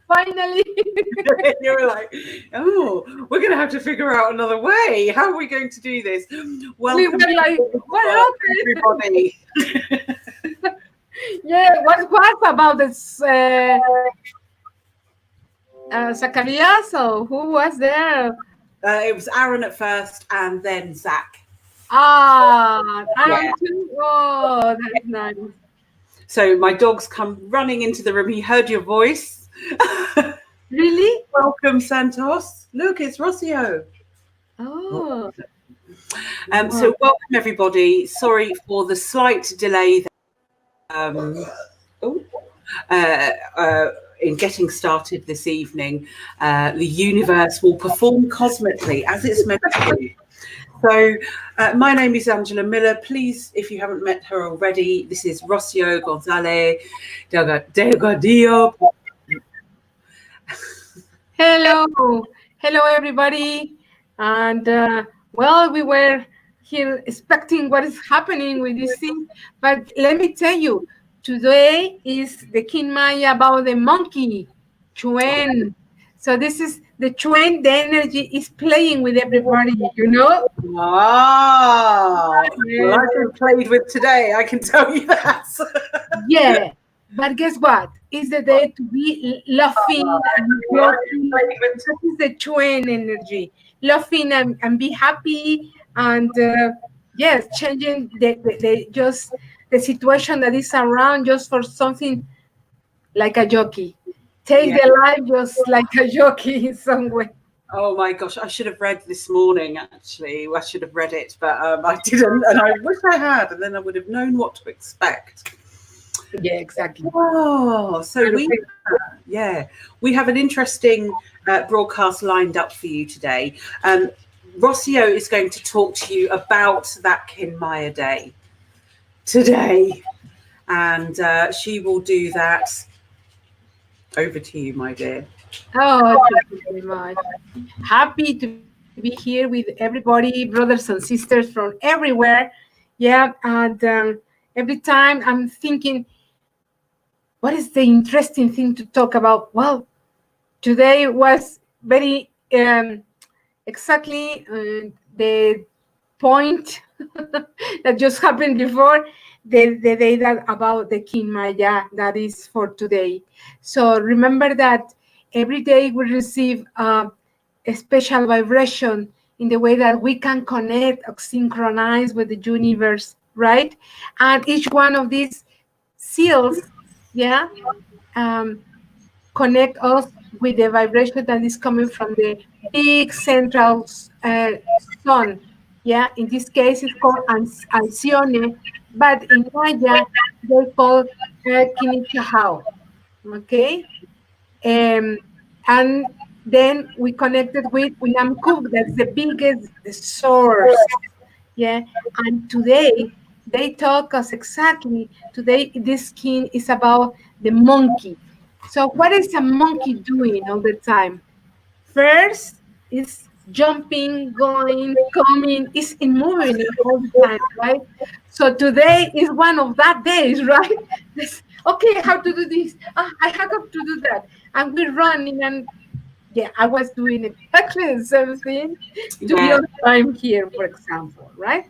Finally. You were like, oh, we're going to have to figure out another way. How are we going to do this? We were like, what happened? Everybody. Yeah, what was about this Zacharias? Or who was there? It was Aaron at first and then Zach. Aaron too? Oh, that's nice. So my dog's come running into the room. He heard your voice. Really? Welcome, Santos. Look, it's Rocio. Oh. So welcome, everybody. Sorry for the slight delay in getting started this evening. The universe will perform cosmically as it's meant to do. So my name is Angela Miller. Please, if you haven't met her already, this is Rocio Gonzalez Delgadillo. Hello. Hello, everybody. And, well, we were here expecting what is happening with this thing. But let me tell you, today is the King Maya about the monkey, Chuen. So this is the Chuen, the energy is playing with everybody, you know? Wow. Well, I've been played with today, I can tell you that. Yeah. But guess what? It's the day to be laughing and joking. That is the Chuen energy. Laughing and be happy and yes, changing the situation that is around just for something like a jockey. Take the life just like a jockey in some way. Oh my gosh, I should have read this morning, actually. I should have read it, but I didn't, and I wish I had, and then I would have known what to expect. Yeah, exactly. Oh, so we have an interesting broadcast lined up for you today. Rocio is going to talk to you about that Kinmaya Day today, and she will do that. Over to you, my dear. Oh, thank you very much. Happy to be here with everybody, brothers and sisters from everywhere. Yeah, and every time I'm thinking, what is the interesting thing to talk about? Well, today was very exactly the point that just happened before the day that about the King Maya that is for today. So remember that every day we receive a special vibration in the way that we can connect or synchronize with the universe, right? And each one of these seals, yeah, connect us with the vibration that is coming from the big central sun. Yeah, in this case, it's called Alcione, but in Maya, they call Kinichahao. Okay? And then we connected with Unamkuk, that's the biggest source. Yeah, and today they taught us exactly. Today, this skin is about the monkey. So, what is a monkey doing all the time? First, it's jumping, going, coming, it's in moving all the time, right? So today is one of that days, right? Okay, how to do this? I have to do that, and we're running, and yeah, I was doing exactly the same thing to be on time here, for example, right?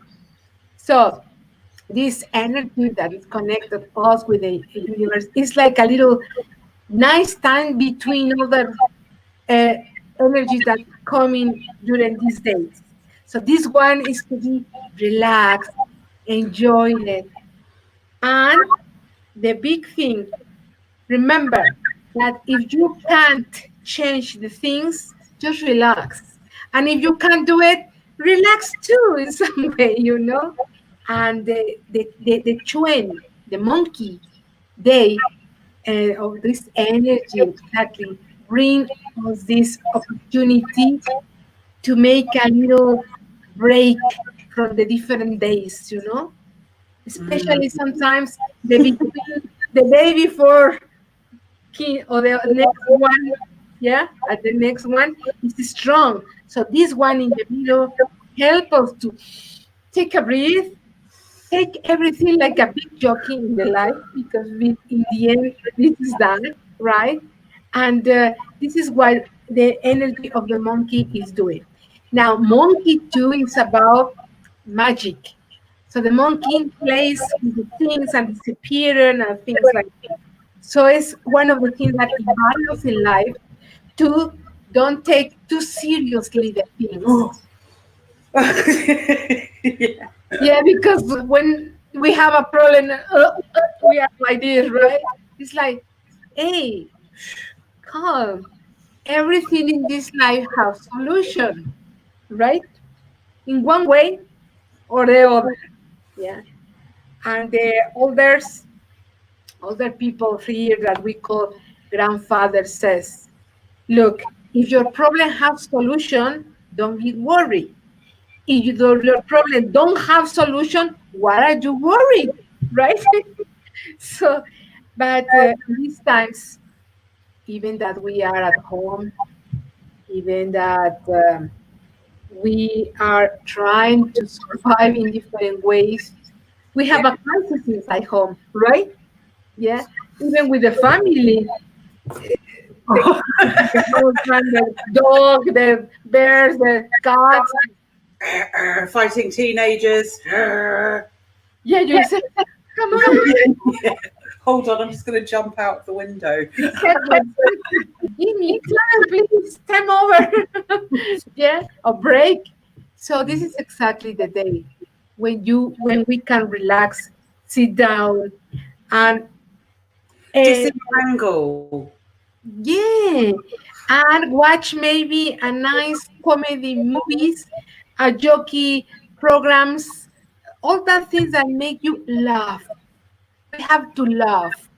So this energy that is connected us with the universe is like a little nice time between all the energies that coming during these days. So this one is to be relaxed, enjoy it. And the big thing, remember that if you can't change the things, just relax. And if you can't do it, relax too in some way, you know? And the chuen, the monkey, they of this energy exactly bring us this opportunity to make a little break from the different days, you know, especially sometimes the day before or the next one, yeah, at the next one is strong. So this one in the middle help us to take a breath, take everything like a big jockey in the life because in the end this is that, right? And this is what the energy of the monkey is doing. Now, monkey 2 is about magic. So the monkey plays with the things and disappear and things like that. So it's one of the things that it values in life to don't take too seriously the things. Yeah. Yeah, because when we have a problem, we are like this, right? It's like, hey, calm. Everything in this life has solution, right? In one way or the other. Yeah. And the older people here that we call grandfather says, look, if your problem has solution, don't be worried. If your problem don't have solution, why are you worried? Right? So, but these times, even that we are at home, even that we are trying to survive in different ways, we have a crisis inside home, right? Yeah. Even with the family, the kids, the husband, the dog, the bears, the cats. Fighting teenagers. Yeah, you say, come on. Yeah. Hold on, I'm just going to jump out the window. Exactly. Give me time, please. Time over. Yeah, a break. So this is exactly the day when we can relax, sit down, and uh, Disentangle. yeah, and watch maybe a nice comedy movies, a jokey programs, all that things that make you laugh. We have to laugh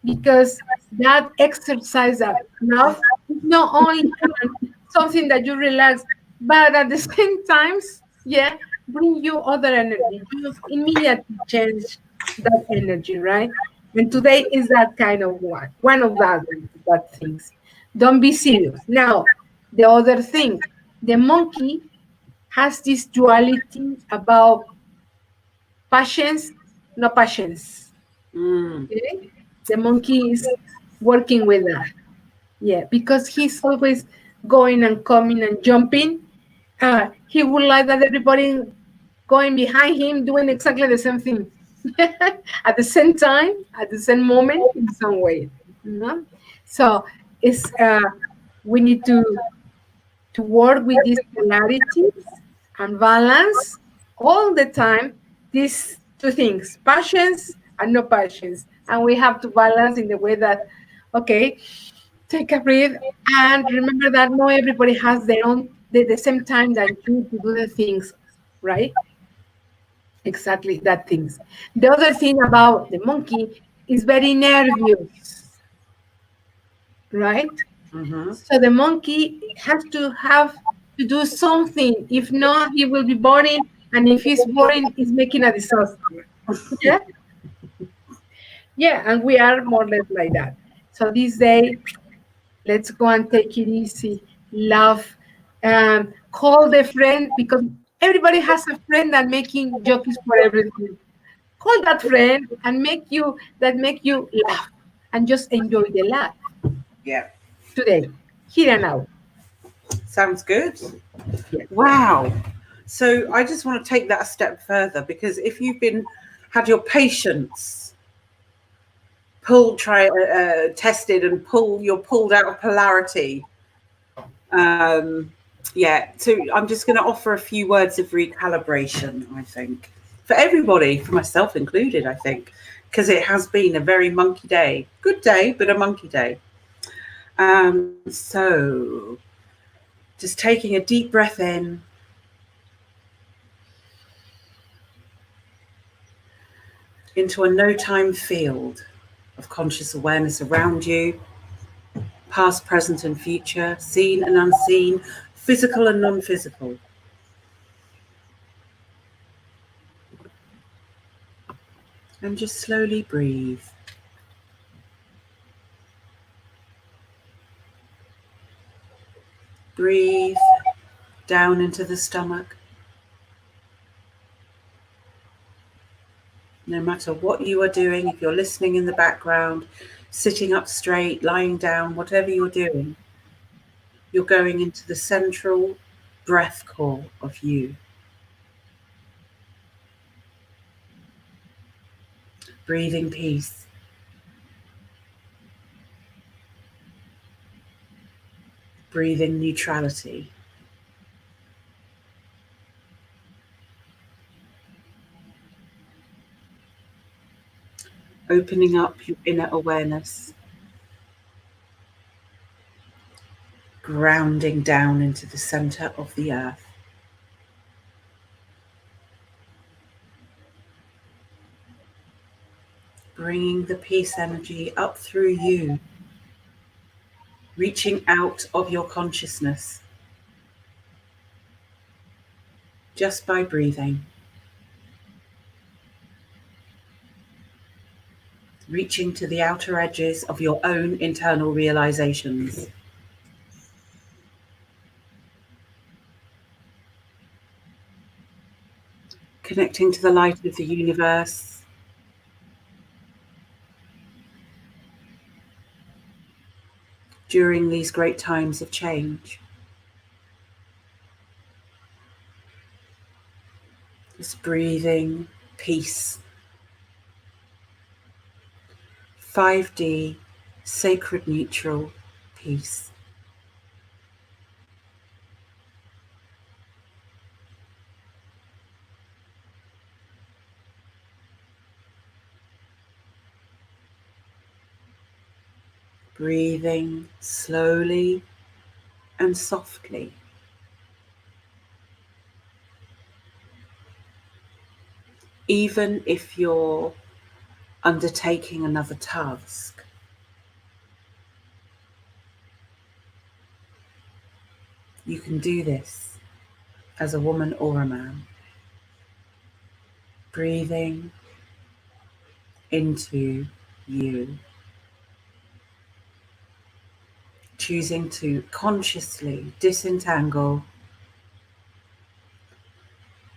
because that exercise of love is not only something that you relax, but at the same times, yeah, bring you other energy. You immediately change that energy, right? And today is that kind of one of that things. Don't be serious. Now, the other thing, the monkey has this duality about patience, no patience. Mm. Okay? The monkey is working with that. Yeah, because he's always going and coming and jumping. He would like that everybody going behind him doing exactly the same thing at the same time, at the same moment, in some way. You know? So it's we need to work with these polarities and balance all the time these two things, passions and no passions. And we have to balance in the way that, okay, take a breath and remember that not everybody has the same time that you to do the things, right? Exactly that things. The other thing about the monkey is very nervous, right? Mm-hmm. So the monkey has to have to do something. If not, he will be boring. And if he's boring, he's making a disaster. Yeah. Yeah. And we are more or less like that. So this day, let's go and take it easy. Laugh. Call the friend because everybody has a friend that making jokes for everything. Call that friend and make you laugh and just enjoy the laugh Yeah. today, here and now. Sounds good. Yeah. Wow. So I just want to take that a step further because if you've been had your patience tested and you're pulled out of polarity. Um, yeah. So I'm just going to offer a few words of recalibration. I think for everybody, for myself included. I think because it has been a very monkey day. Good day, but a monkey day. So just taking a deep breath in. Into a no time field of conscious awareness around you, past, present, and future, seen and unseen, physical and non physical. And just slowly breathe. Breathe down into the stomach. No matter what you are doing, if you're listening in the background, sitting up straight, lying down, whatever you're doing, you're going into the central breath core of you. Breathing peace, breathing neutrality, opening up your inner awareness, grounding down into the center of the earth. Bringing the peace energy up through you, reaching out of your consciousness just by breathing, reaching to the outer edges of your own internal realizations. Connecting to the light of the universe, during these great times of change. Just breathing peace. 5D, sacred neutral peace. Breathing slowly and softly. Even if you're undertaking another task, you can do this as a woman or a man. Breathing into you. Choosing to consciously disentangle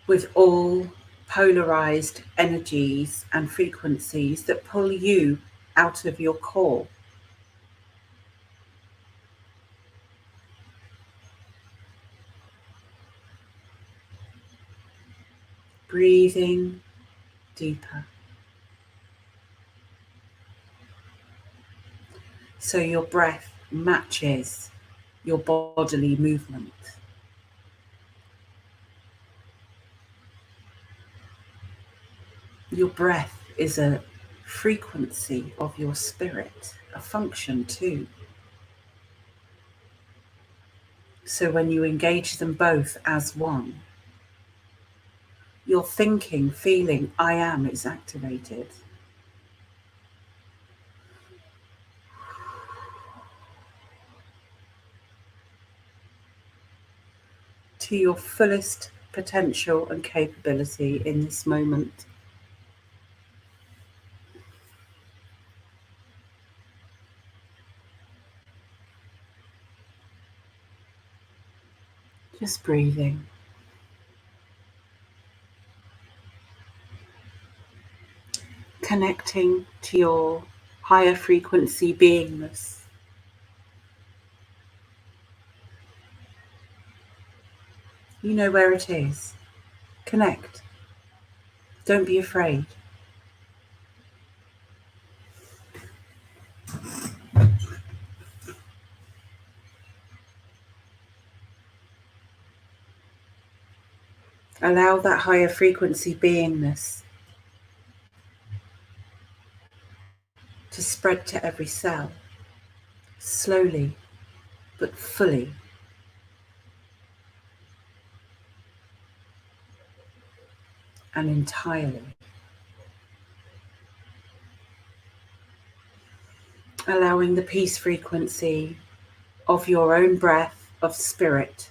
with all polarized energies and frequencies that pull you out of your core. Breathing deeper. So your breath matches your bodily movement. Your breath is a frequency of your spirit, a function too. So when you engage them both as one, your thinking, feeling, I am is activated. To your fullest potential and capability in this moment. Just breathing. Connecting to your higher frequency beingness. You know where it is. Connect. Don't be afraid. Allow that higher frequency beingness to spread to every cell, slowly but fully. And entirely. Allowing the peace frequency of your own breath of spirit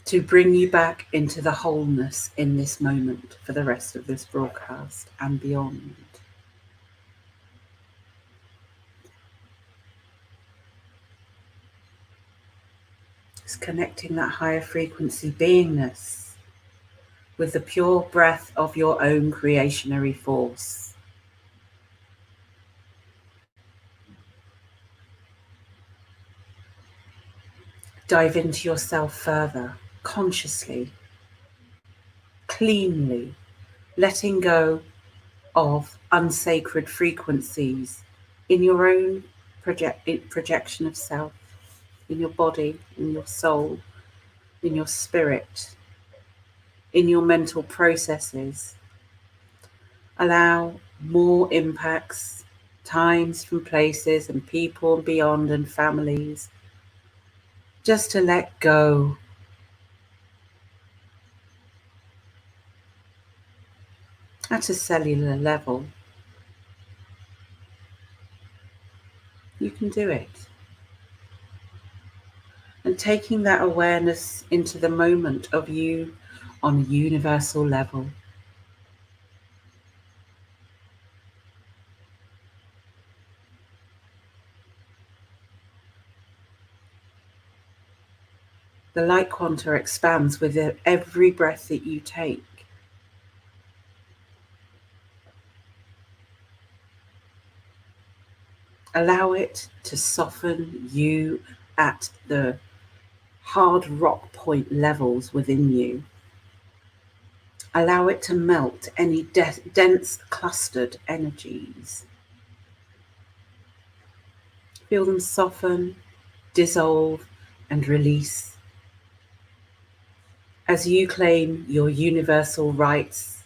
to bring you back into the wholeness in this moment for the rest of this broadcast and beyond. Just connecting that higher frequency beingness with the pure breath of your own creationary force. Dive into yourself further, consciously, cleanly, letting go of unsacred frequencies in your own projection of self, in your body, in your soul, in your spirit, in your mental processes. Allow more impacts, times from places and people and beyond and families, just to let go. At a cellular level, you can do it. And taking that awareness into the moment of you on a universal level. The light quanta expands with every breath that you take. Allow it to soften you at the hard rock point levels within you. Allow it to melt any dense clustered energies. Feel them soften, dissolve, and release as you claim your universal rights,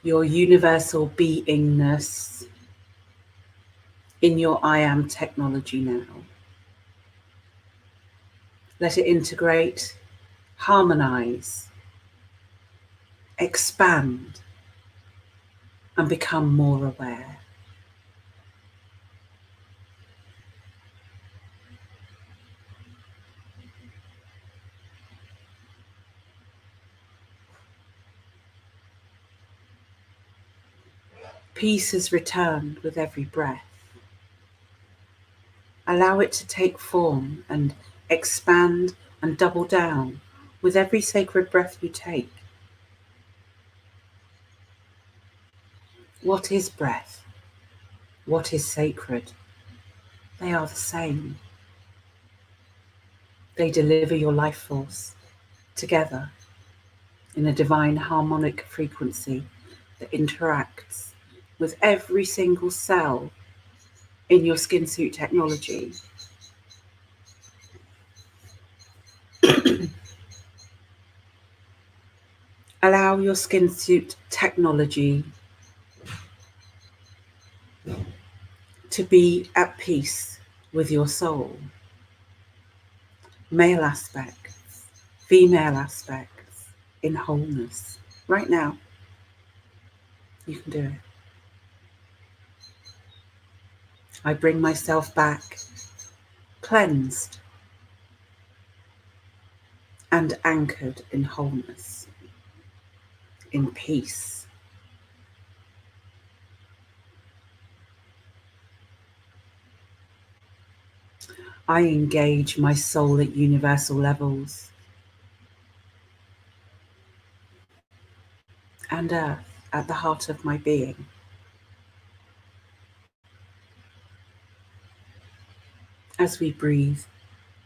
your universal beingness in your I am technology now. Let it integrate, harmonize, expand, and become more aware. Peace has returned with every breath. Allow it to take form and expand and double down with every sacred breath you take. What is breath? What is sacred? They are the same. They deliver your life force together in a divine harmonic frequency that interacts with every single cell in your skin suit technology. Allow your skin suit technology to be at peace with your soul. Male aspects, female aspects, in wholeness. Right now, you can do it. I bring myself back, cleansed and anchored in wholeness, in peace. I engage my soul at universal levels and earth at the heart of my being. As we breathe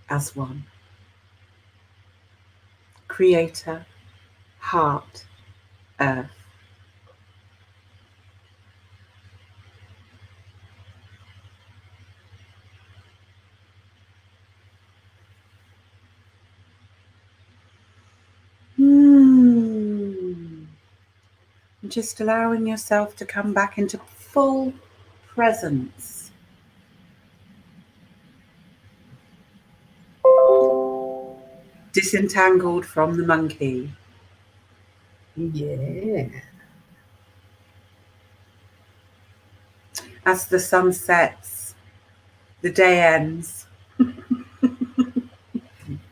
as one. Creator, heart, earth. Just allowing yourself to come back into full presence. Disentangled from the monkey. Yeah. As the sun sets, the day ends.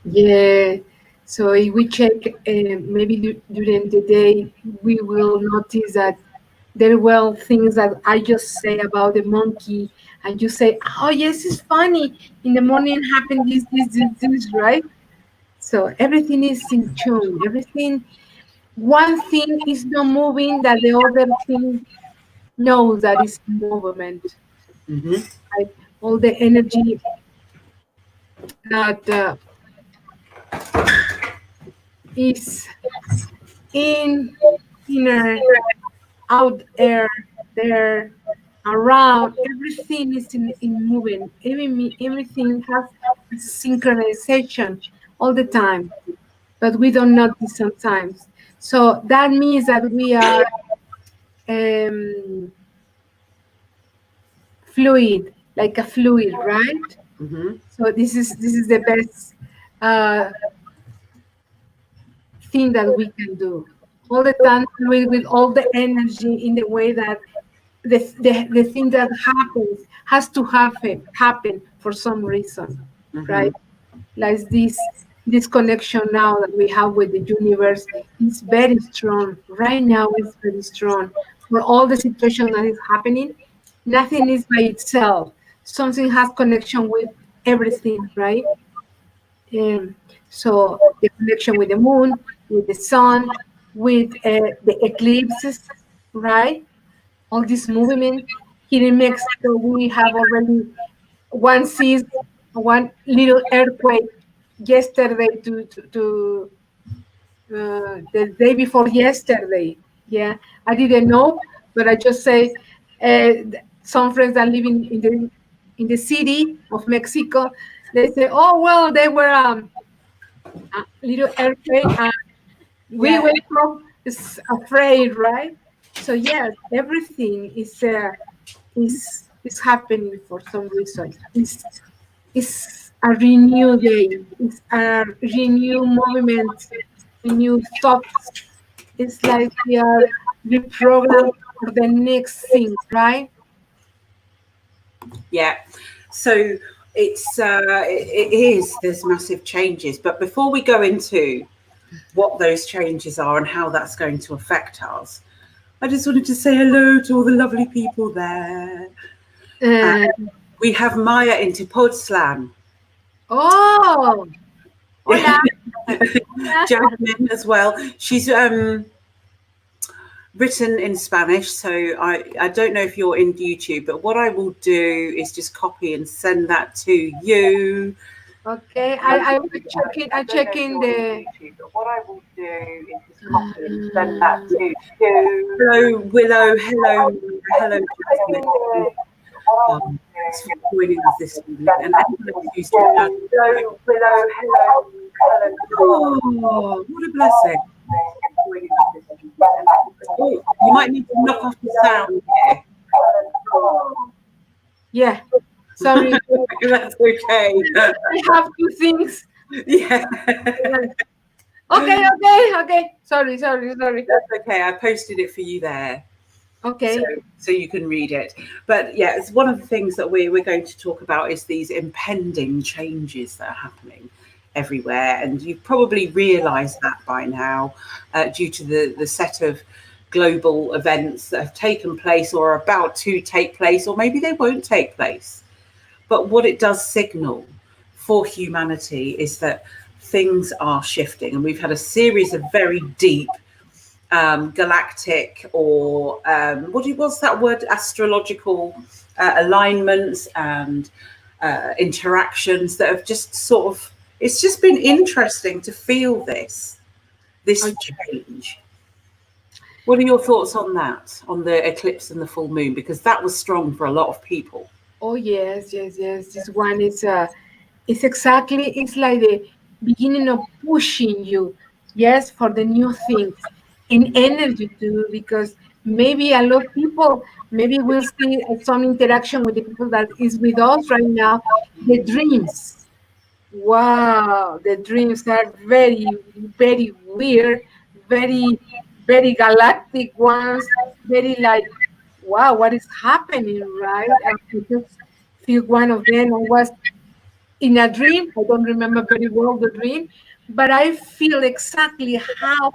Yeah. So if we check maybe during the day, we will notice that there were things that I just say about the monkey, and you say, "Oh yes, it's funny." In the morning happened this, right? So everything is in tune. Everything, one thing is not moving that the other thing knows that is in movement. Hmm. Right? All the energy that is in inner, out there, there, around, everything is in moving. Everything has synchronization all the time, but we don't notice sometimes. So that means that we are um, fluid, like a fluid, right? Hmm. So this is the best uh, thing that we can do. All the time, with all the energy in the way that the thing that happens has to happen for some reason, Hmm. right? Like this connection now that we have with the universe is very strong. Right now it's very strong. For all the situation that is happening, nothing is by itself. Something has connection with everything, right? Um, so the connection with the moon, with the sun, with the eclipses, right? All this movement. Here in Mexico, we have already one sees one little earthquake yesterday to the day before yesterday. Yeah, I didn't know, but I just say some friends that live in the city of Mexico, they say, oh well, they were a little earthquake, and we Yeah. wake up afraid, right? So yes, everything is happening for some reason. It's a renewed day. It's a renewed movement, renewed thoughts. It's like we are reprogrammed for the next thing, right? Yeah. So it is, there's massive changes. But before we go into what those changes are and how that's going to affect us, I just wanted to say hello to all the lovely people there. Uh, Uh, we have Maya into Podslam. oh, hola, hola. Jasmine as well. She's written in Spanish, so I don't know if you're in YouTube, but what I will do is just copy and send that to you. Okay, I was checking. I I don't know if checking you're in the. YouTube, but what I will do is just copy and send that to you. Hello, Willow. Hello, hello, Jasmine. Thanks for joining us this evening. And Angela who's just hello, Willow. Hello, hello. Oh, what a blessing. Oh, you might need to knock off the sound here. Yeah, sorry. That's okay. I have two things. Yeah. Okay, okay. Sorry. That's okay. I posted it for you there. So, Okay. so you can read it. But yeah, it's one of the things that we're going to talk about is these impending changes that are happening everywhere. And you've probably realised that by now due to the set of global events that have taken place or are about to take place, or maybe they won't take place. But what it does signal for humanity is that things are shifting. And we've had a series of very deep galactic or what's that word, astrological alignments and interactions that have just sort of, it's just been interesting to feel this change. What are your thoughts on that, on the eclipse and the full moon? Because that was strong for a lot of people. Oh yes. This one is it's exactly, it's like the beginning of pushing you, yes, for the new things in energy too, because maybe a lot of people maybe will see some interaction with the people that is with us right now. The dreams. Wow, the dreams are very weird, very, very galactic ones, very like, wow, what is happening, right? I just feel one of them. I was in a dream. I don't remember very well the dream, but I feel exactly how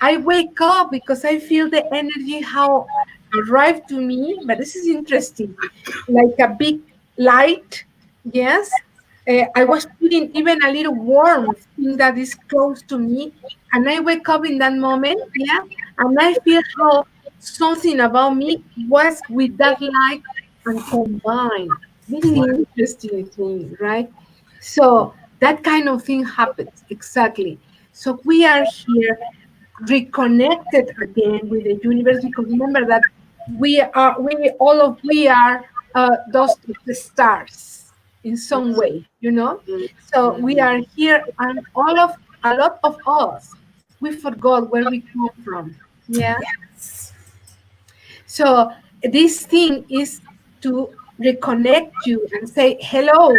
I wake up because I feel the energy how arrived to me. But this is interesting, like a big light, yes, I was feeling even a little warm thing that is close to me, and I wake up in that moment, yeah, and I feel how something about me was with that light and combined. Very interesting thing, right? So that kind of thing happens exactly. So we are here reconnected again with the universe, because remember that we are those the stars in some way, you know. So we are here, and all of a lot of us, we forgot where we come from. Yeah. Yes. So this thing is to reconnect you and say hello.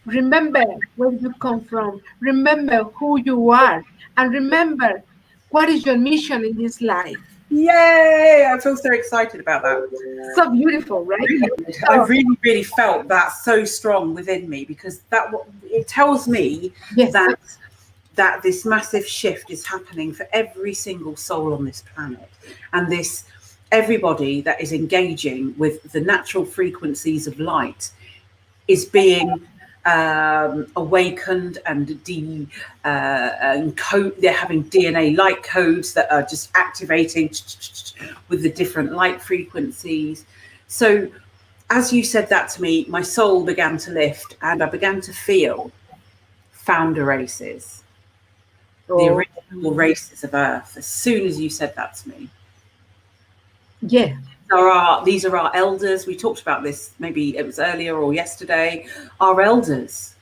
Remember where you come from, remember who you are, and remember what is your mission in this life. Yay! I feel so excited about that. So beautiful, right? Really, I So, really, really felt that so strong within me, because it tells me yes, that this massive shift is happening for every single soul on this planet, and this everybody that is engaging with the natural frequencies of light is being awakened and they're having DNA light codes that are just activating with the different light frequencies. So as you said that to me, my soul began to lift, and I began to feel founder races, the oh, original races of Earth. As soon as you said that to me, yeah, these are our elders. We talked about this, maybe it was earlier or yesterday. Our elders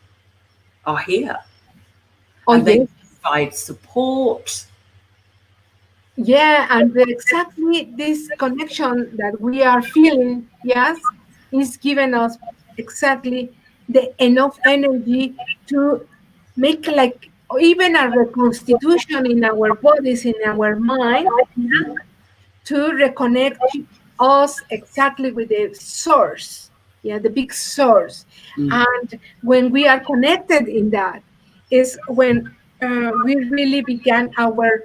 are here, oh, and they yes, provide support. yeah, and exactly this connection that we are feeling, yes, is giving us exactly the enough energy to make like even a reconstitution in our bodies, in our mind, to reconnect us exactly with the source, yeah, the big source. Mm. And when we are connected in that, is when we really began our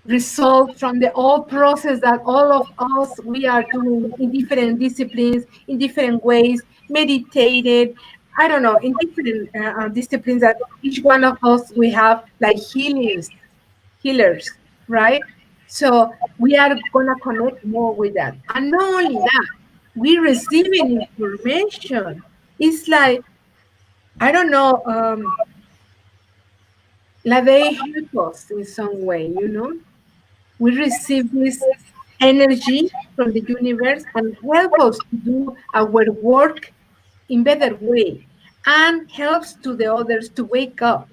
result from the whole process that all of us we are doing in different disciplines, in different ways, meditated, I don't know, in different disciplines that each one of us we have like healers, right? So we are gonna connect more with that. And not only that, we receiving information. It's like, I don't know, like they help us in some way, you know? We receive this energy from the universe and help us to do our work in better way, and helps to the others to wake up.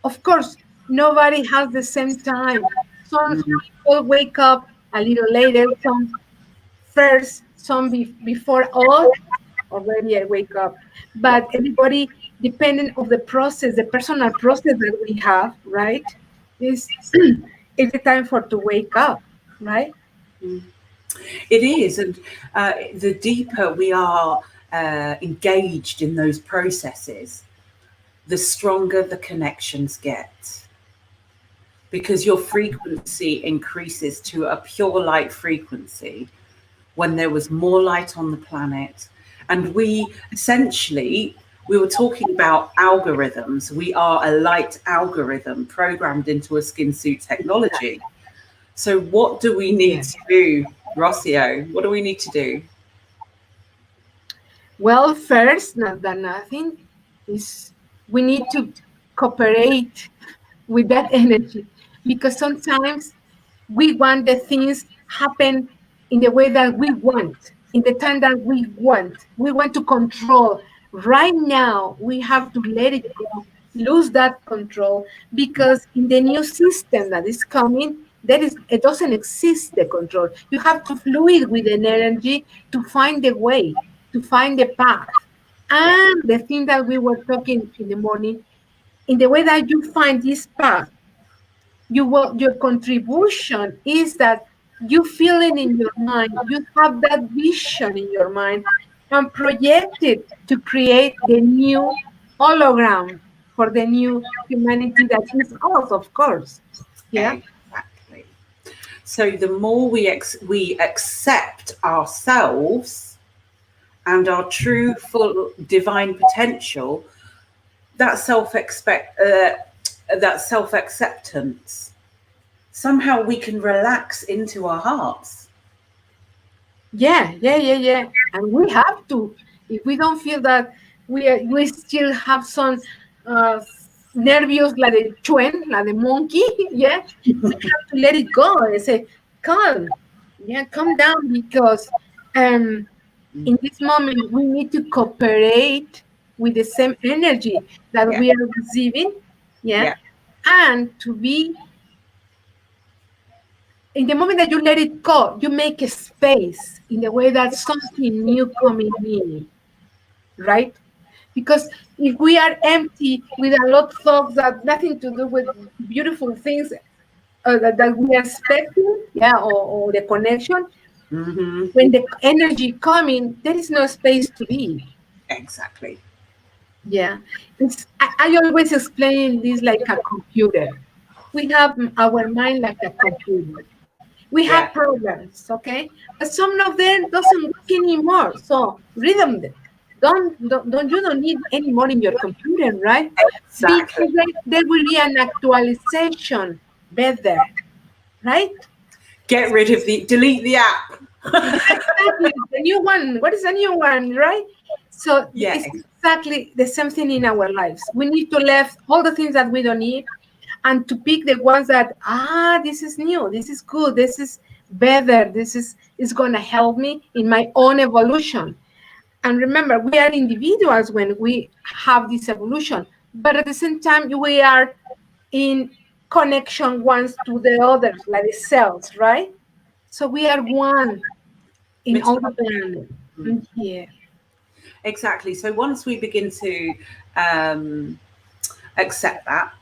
Of course, nobody has the same time. Some people wake up a little later, some first, some before us. Already I wake up, but everybody, depending of the process, the personal process that we have, right? Is it's the time for to wake up, right? It is, and the deeper we are engaged in those processes, the stronger the connections get, because your frequency increases to a pure light frequency when there was more light on the planet. And we essentially, we were talking about algorithms. We are a light algorithm programmed into a skin suit technology. So what do we need Yeah. to do, Rocio? What do we need to do? Well, first, not than nothing, is we need to cooperate with that energy, because sometimes we want the things happen in the way that we want, in the time that we want. We want to control. Right now, we have to let it go, lose that control, because in the new system that is coming, it doesn't exist the control. You have to fluid with an energy to find the way, to find the path. Yeah. And the thing that we were talking in the morning, in the way that you find this path, your contribution is that you feel it in your mind, you have that vision in your mind, and project it to create the new hologram for the new humanity that is us, of course. Yeah. Exactly. So the more we accept ourselves and our true full divine potential, that that self acceptance, somehow we can relax into our hearts. Yeah. And we have to. If we don't feel that we still have some uh, nervious like the chuen, like the monkey, yeah, we have to let it go and say, calm, yeah, calm down because um in this moment we need to cooperate with the same energy that Yeah, we are receiving, yeah, yeah, and to be in the moment that you let it go, you make a space in the way that something new coming in, right? Because if we are empty with a lot of thoughts that nothing to do with beautiful things that we are expecting, yeah, or the connection, hmm, when the energy coming, there is no space to be. exactly. Yeah, I always explain this like a computer. We have our mind like a computer. We have Yeah, programs, okay, but some of them doesn't work anymore. So read them. Don't you don't need any more in your computer, right? exactly. Because there will be an actualization better, right? Get rid of delete the app. Exactly. The new one. What is the new one, right? So Yeah, it's exactly the same thing in our lives. We need to leave all the things that we don't need and to pick the ones that, this is new, this is good, this is better, this is gonna help me in my own evolution. And remember, we are individuals when we have this evolution, but at the same time, we are in connection ones to the others, like the cells, right? So we are one in all the planet. Yeah. exactly. So once we begin to um, accept that,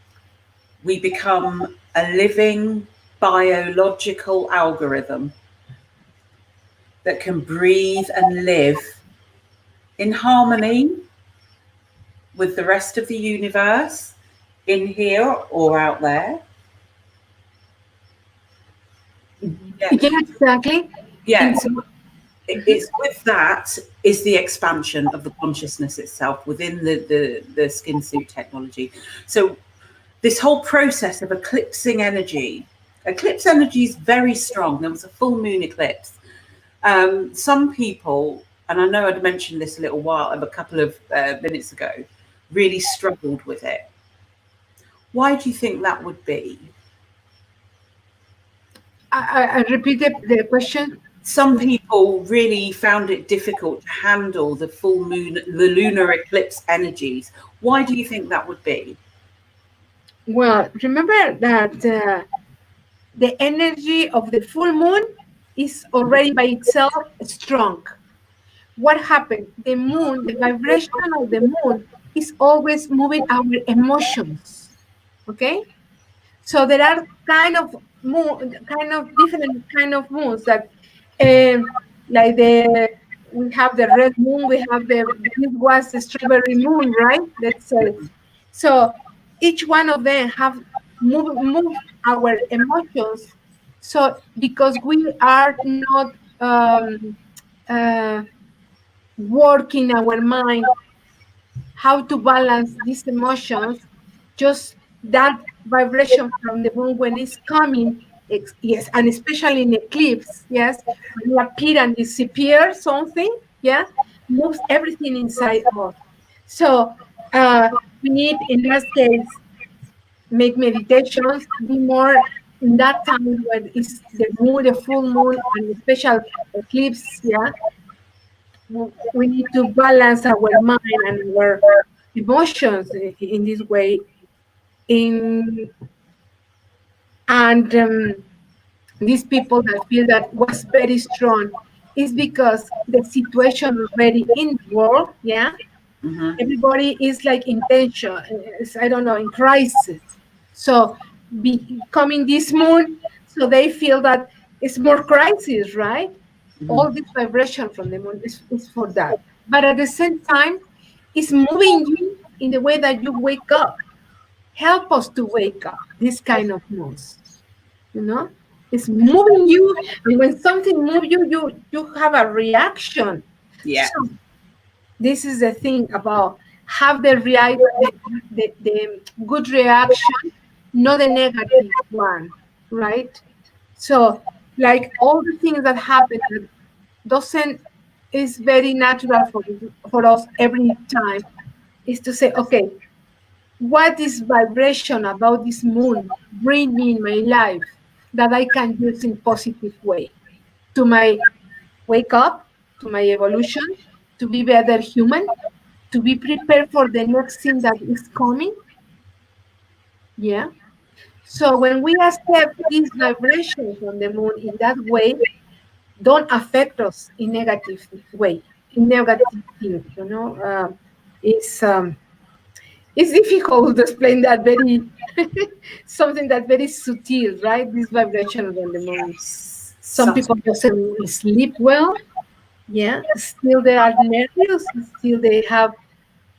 we become a living biological algorithm that can breathe and live in harmony with the rest of the universe, in here or out there. Yeah, Yeah, exactly. yeah. In So it's with that is the expansion of the consciousness itself within the skin suit technology. So this whole process of eclipse energy is very strong. There was a full moon eclipse. Some people, and I know I'd mentioned this a couple of minutes ago, really struggled with it. Why do you think that would be? I repeat the question. Some people really found it difficult to handle the full moon, the lunar eclipse energies. Why do you think that would be? Well, remember that the energy of the full moon is already by itself strong. What happened? The moon, the vibration of the moon is always moving our emotions. Okay? So there are kind of different kind of moons that, like we have the red moon, we have this was the strawberry moon, right? Let's say. So each one of them have move our emotions. So because we are not uh, working our mind how to balance these emotions, just that vibration from the moon when it's coming, yes, and especially in eclipse, yes, when it appear and disappear something, yeah, moves everything inside us. So we need, in that case, make meditations, be more in that time when it's the moon, the full moon, and the special eclipse, yeah, we need to balance our mind and our emotions in this way. In and these people that feel that was very strong is because the situation already in the world, yeah, Hmm. everybody is like in tension, I don't know, in crisis. So becoming this moon, so they feel that it's more crisis, right? Hmm. All this vibration from the moon is for that. But at the same time, it's moving you in the way that you wake up. Help us to wake up, this kind of moons, you know? It's moving you, and when something moves you, you have a reaction. Yeah. So this is the thing about have the good reaction, not the negative one, right? So, like all the things that happen that doesn't is very natural for us every time is to say, okay, what is vibration about this moon bring me in my life that I can use in positive way to my wake up, to my evolution, to be better human, to be prepared for the next thing that is coming. Yeah. So when we accept these vibrations on the moon in that way, don't affect us in negative way, in negative things. It's difficult to explain that very something that very subtle, right? This vibration on the moon. Yes. Some Subtle. people doesn't sleep well. Yeah, still they are nervous. Still they have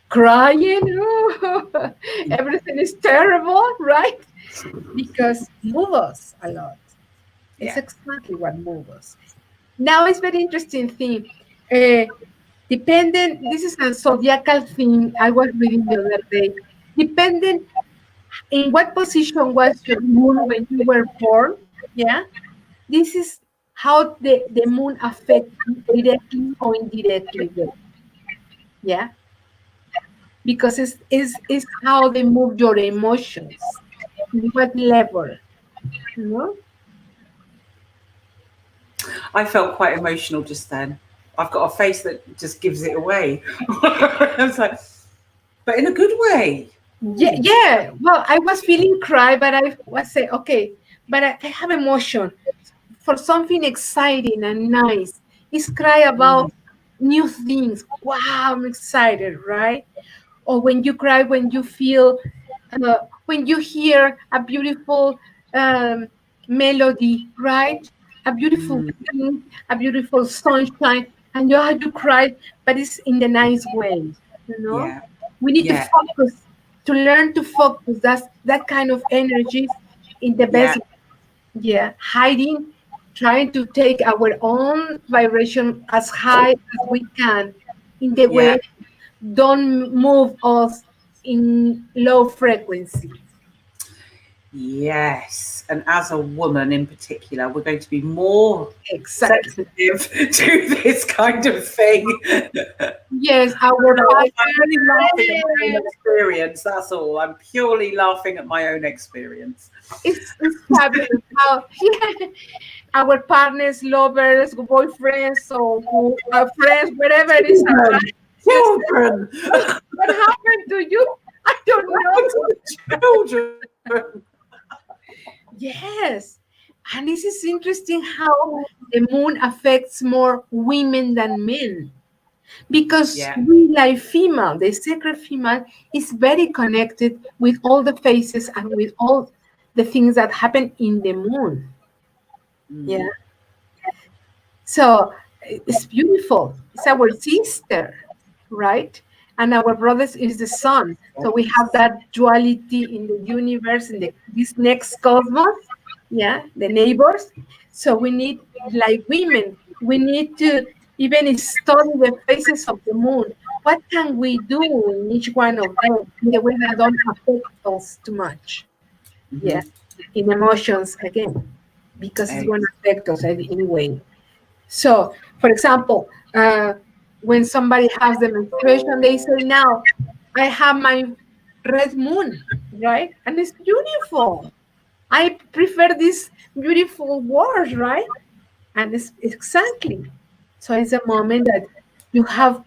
crying. Oh, everything is terrible, right? Because move us a lot. It's Yeah. exactly what moves us. Now it's very interesting thing. Uh, Dependent. This is a zodiacal thing I was reading the other day. Dependent in what position was your moon when you were born. Yeah, this is how the moon affects you directly or indirectly. Yeah, because it's how they move your emotions. In what level? You know? I felt quite emotional just then. I've got a face that just gives it away. I was like, but in a good way. Yeah, Ooh. yeah. Well, I was feeling cry, but I was say, okay, but I have emotion for something exciting and nice. It's cry Mm, about new things. Wow, I'm excited, right? Or when you cry, when you feel, when you hear a beautiful um, melody, right? A beautiful mm, thing, a beautiful sunshine, and you cry, but it's in the nice way, you know? yeah, We need to yeah, focus, to learn to focus. That's that kind of energies in the yeah, best, yeah, hiding, trying to take our own vibration as high as we can in the yeah. way don't move us in low frequency. Yes. And as a woman in particular, we're going to be more Exactly. sensitive to this kind of thing. Yes, our No, I'm partner. only laughing at my own experience. That's all. I'm purely laughing at my own experience. It's fabulous how yeah, our partners, lovers, boyfriends, or friends, whatever it is Children, around. Yes. children. What happened to you? I don't What happened know. to the children? Yes. And this is interesting how the moon affects more women than men. Because Yeah. we, like female, the sacred female, is very connected with all the phases and with all the things that happen in the moon. Yeah. Mm, So it's beautiful. It's our sister, right? And our brothers is the sun. So we have yes. that duality in the universe, in this next cosmos. Yeah, the neighbors. So we need, like women, we need to even study the phases of the moon. What can we do in each one of them in the way that don't affect us too much? Hmm. Yeah, in emotions again, because it's going to Ex- affect us anyway. So, for example, when somebody has the menstruation, they say, now I have my red moon, right? And it's beautiful. I prefer these beautiful words, right? And it's exactly. So it's a moment that you have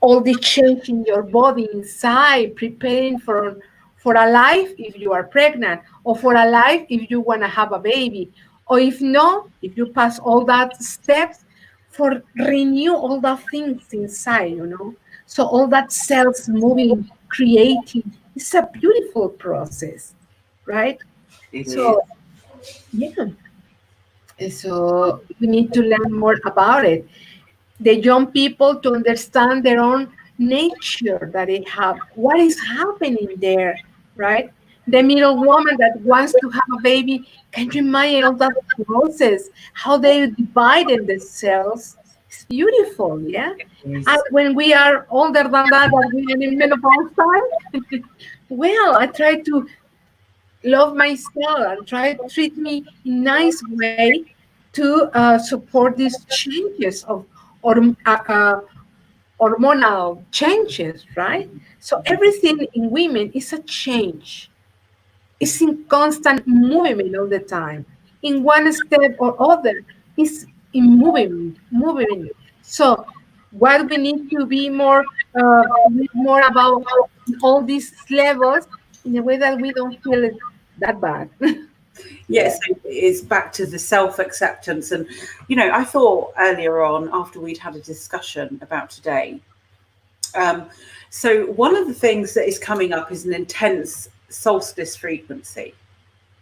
all the change in your body inside, preparing for a life if you are pregnant, or for a life if you want to have a baby, or if not, if you pass all that steps for renew all the things inside, So all that cells moving, creating, it's a beautiful process, right? It is. So yeah, so we need to learn more about it, the young people to understand their own nature that they have, what is happening there, right? The middle woman that wants to have a baby, can you imagine all that process, how they divide in the cells? It's beautiful, yeah. Yes. And when we are older than that we are in menopause time, well, I try to love myself and try to treat me in nice way to support these changes of horm- uh, uh, hormonal changes, right? So everything in women is a change. It's in constant movement all the time. In one step or other, it's in moving. So what we need to be more about all these levels in a way that we don't feel it that bad. Yeah. Yes, so it's back to the self-acceptance. And, I thought earlier on, after we'd had a discussion about today, so one of the things that is coming up is an intense solstice frequency.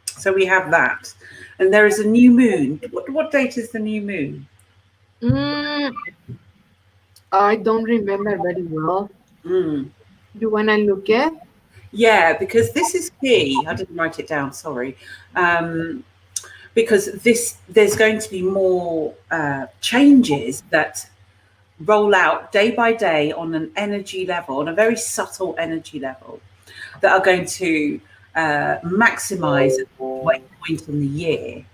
So we have that. And there is a new moon. What date is the new moon? Mm, I don't remember very well. Mm. You wanna look at? Yeah, because this is key. I didn't write it down, sorry. Because there's going to be more changes that roll out day by day on an energy level, on a very subtle energy level, that are going to maximize at one point in the year.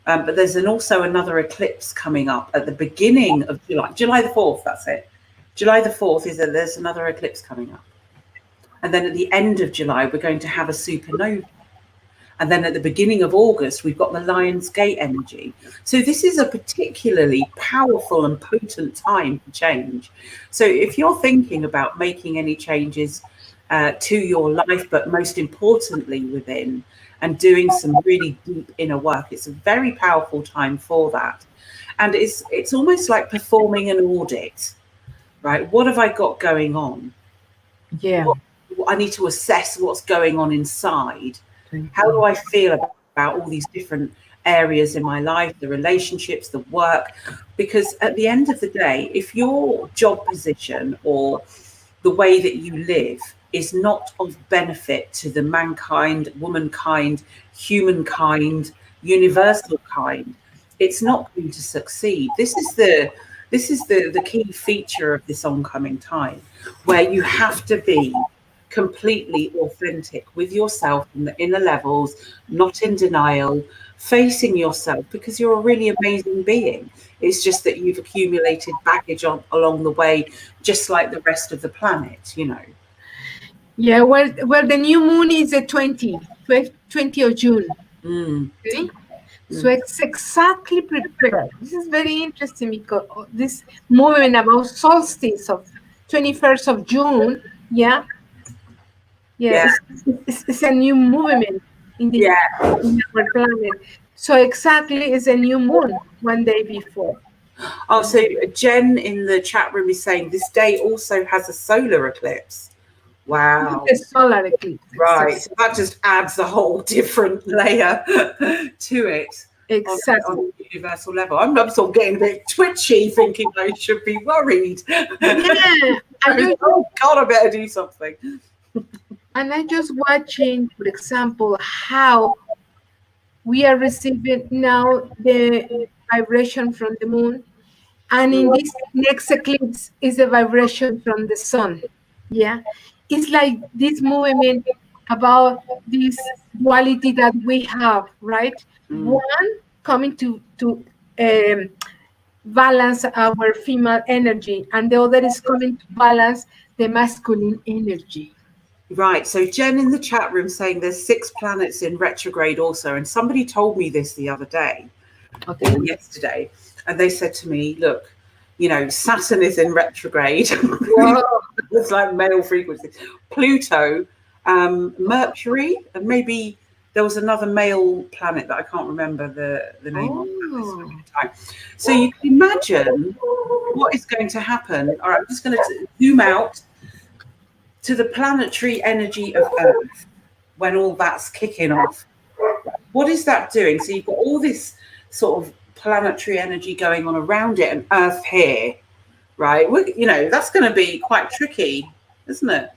But there's also another eclipse coming up at the beginning of July the 4th, that's it. July the 4th is that there's another eclipse coming up. And then at the end of July, we're going to have a supernova. And then at the beginning of August, we've got the Lion's Gate energy. So this is a particularly powerful and potent time for change. So if you're thinking about making any changes to your life, but most importantly within, and doing some really deep inner work, it's a very powerful time for that. And it's almost like performing an audit, right? What have I got going on? Yeah. I need to assess what's going on inside. How do I feel about all these different areas in my life, the relationships, the work? Because at the end of the day, if your job position or the way that you live is not of benefit to the mankind, womankind, humankind, universal kind, it's not going to succeed. This is the key feature of this oncoming time, where you have to be completely authentic with yourself in the inner levels, not in denial, facing yourself, because you're a really amazing being. It's just that you've accumulated baggage along the way, just like the rest of the planet. Yeah, well, the new moon is the 20 of June. Mm, Okay? So it's exactly prepared. This is very interesting because this movement about solstice of 21st of June, yeah, yeah, yeah, it's a new movement in the yeah. in our planet. So exactly it's a new moon one day before. Oh, so Jen in the chat room is saying this day also has a solar eclipse. Wow. The solar eclipse. Right. So that just adds a whole different layer to it. Exactly. On a universal level. I'm sort of getting a bit twitchy, thinking I should be worried. Yeah. Oh God, I better do something. And I just watching, for example, how we are receiving now the vibration from the moon, and in this next eclipse is the vibration from the sun. Yeah, it's like this movement about this duality that we have, right? One coming to um, balance our female energy, and the other is coming to balance the masculine energy. Right. So Jen in the chat room saying there's 6 planets in retrograde also. And somebody told me this the other day Okay. or yesterday. And they said to me, look, Saturn is in retrograde. Wow. It's like male frequency. Pluto, Mercury, and maybe there was another male planet that I can't remember the name of at this moment in time. So you can imagine what is going to happen. All right, I'm just going to zoom out to the planetary energy of Earth when all that's kicking off. What is that doing? So you've got all this sort of planetary energy going on around it, and Earth here, right? That's going to be quite tricky, isn't it?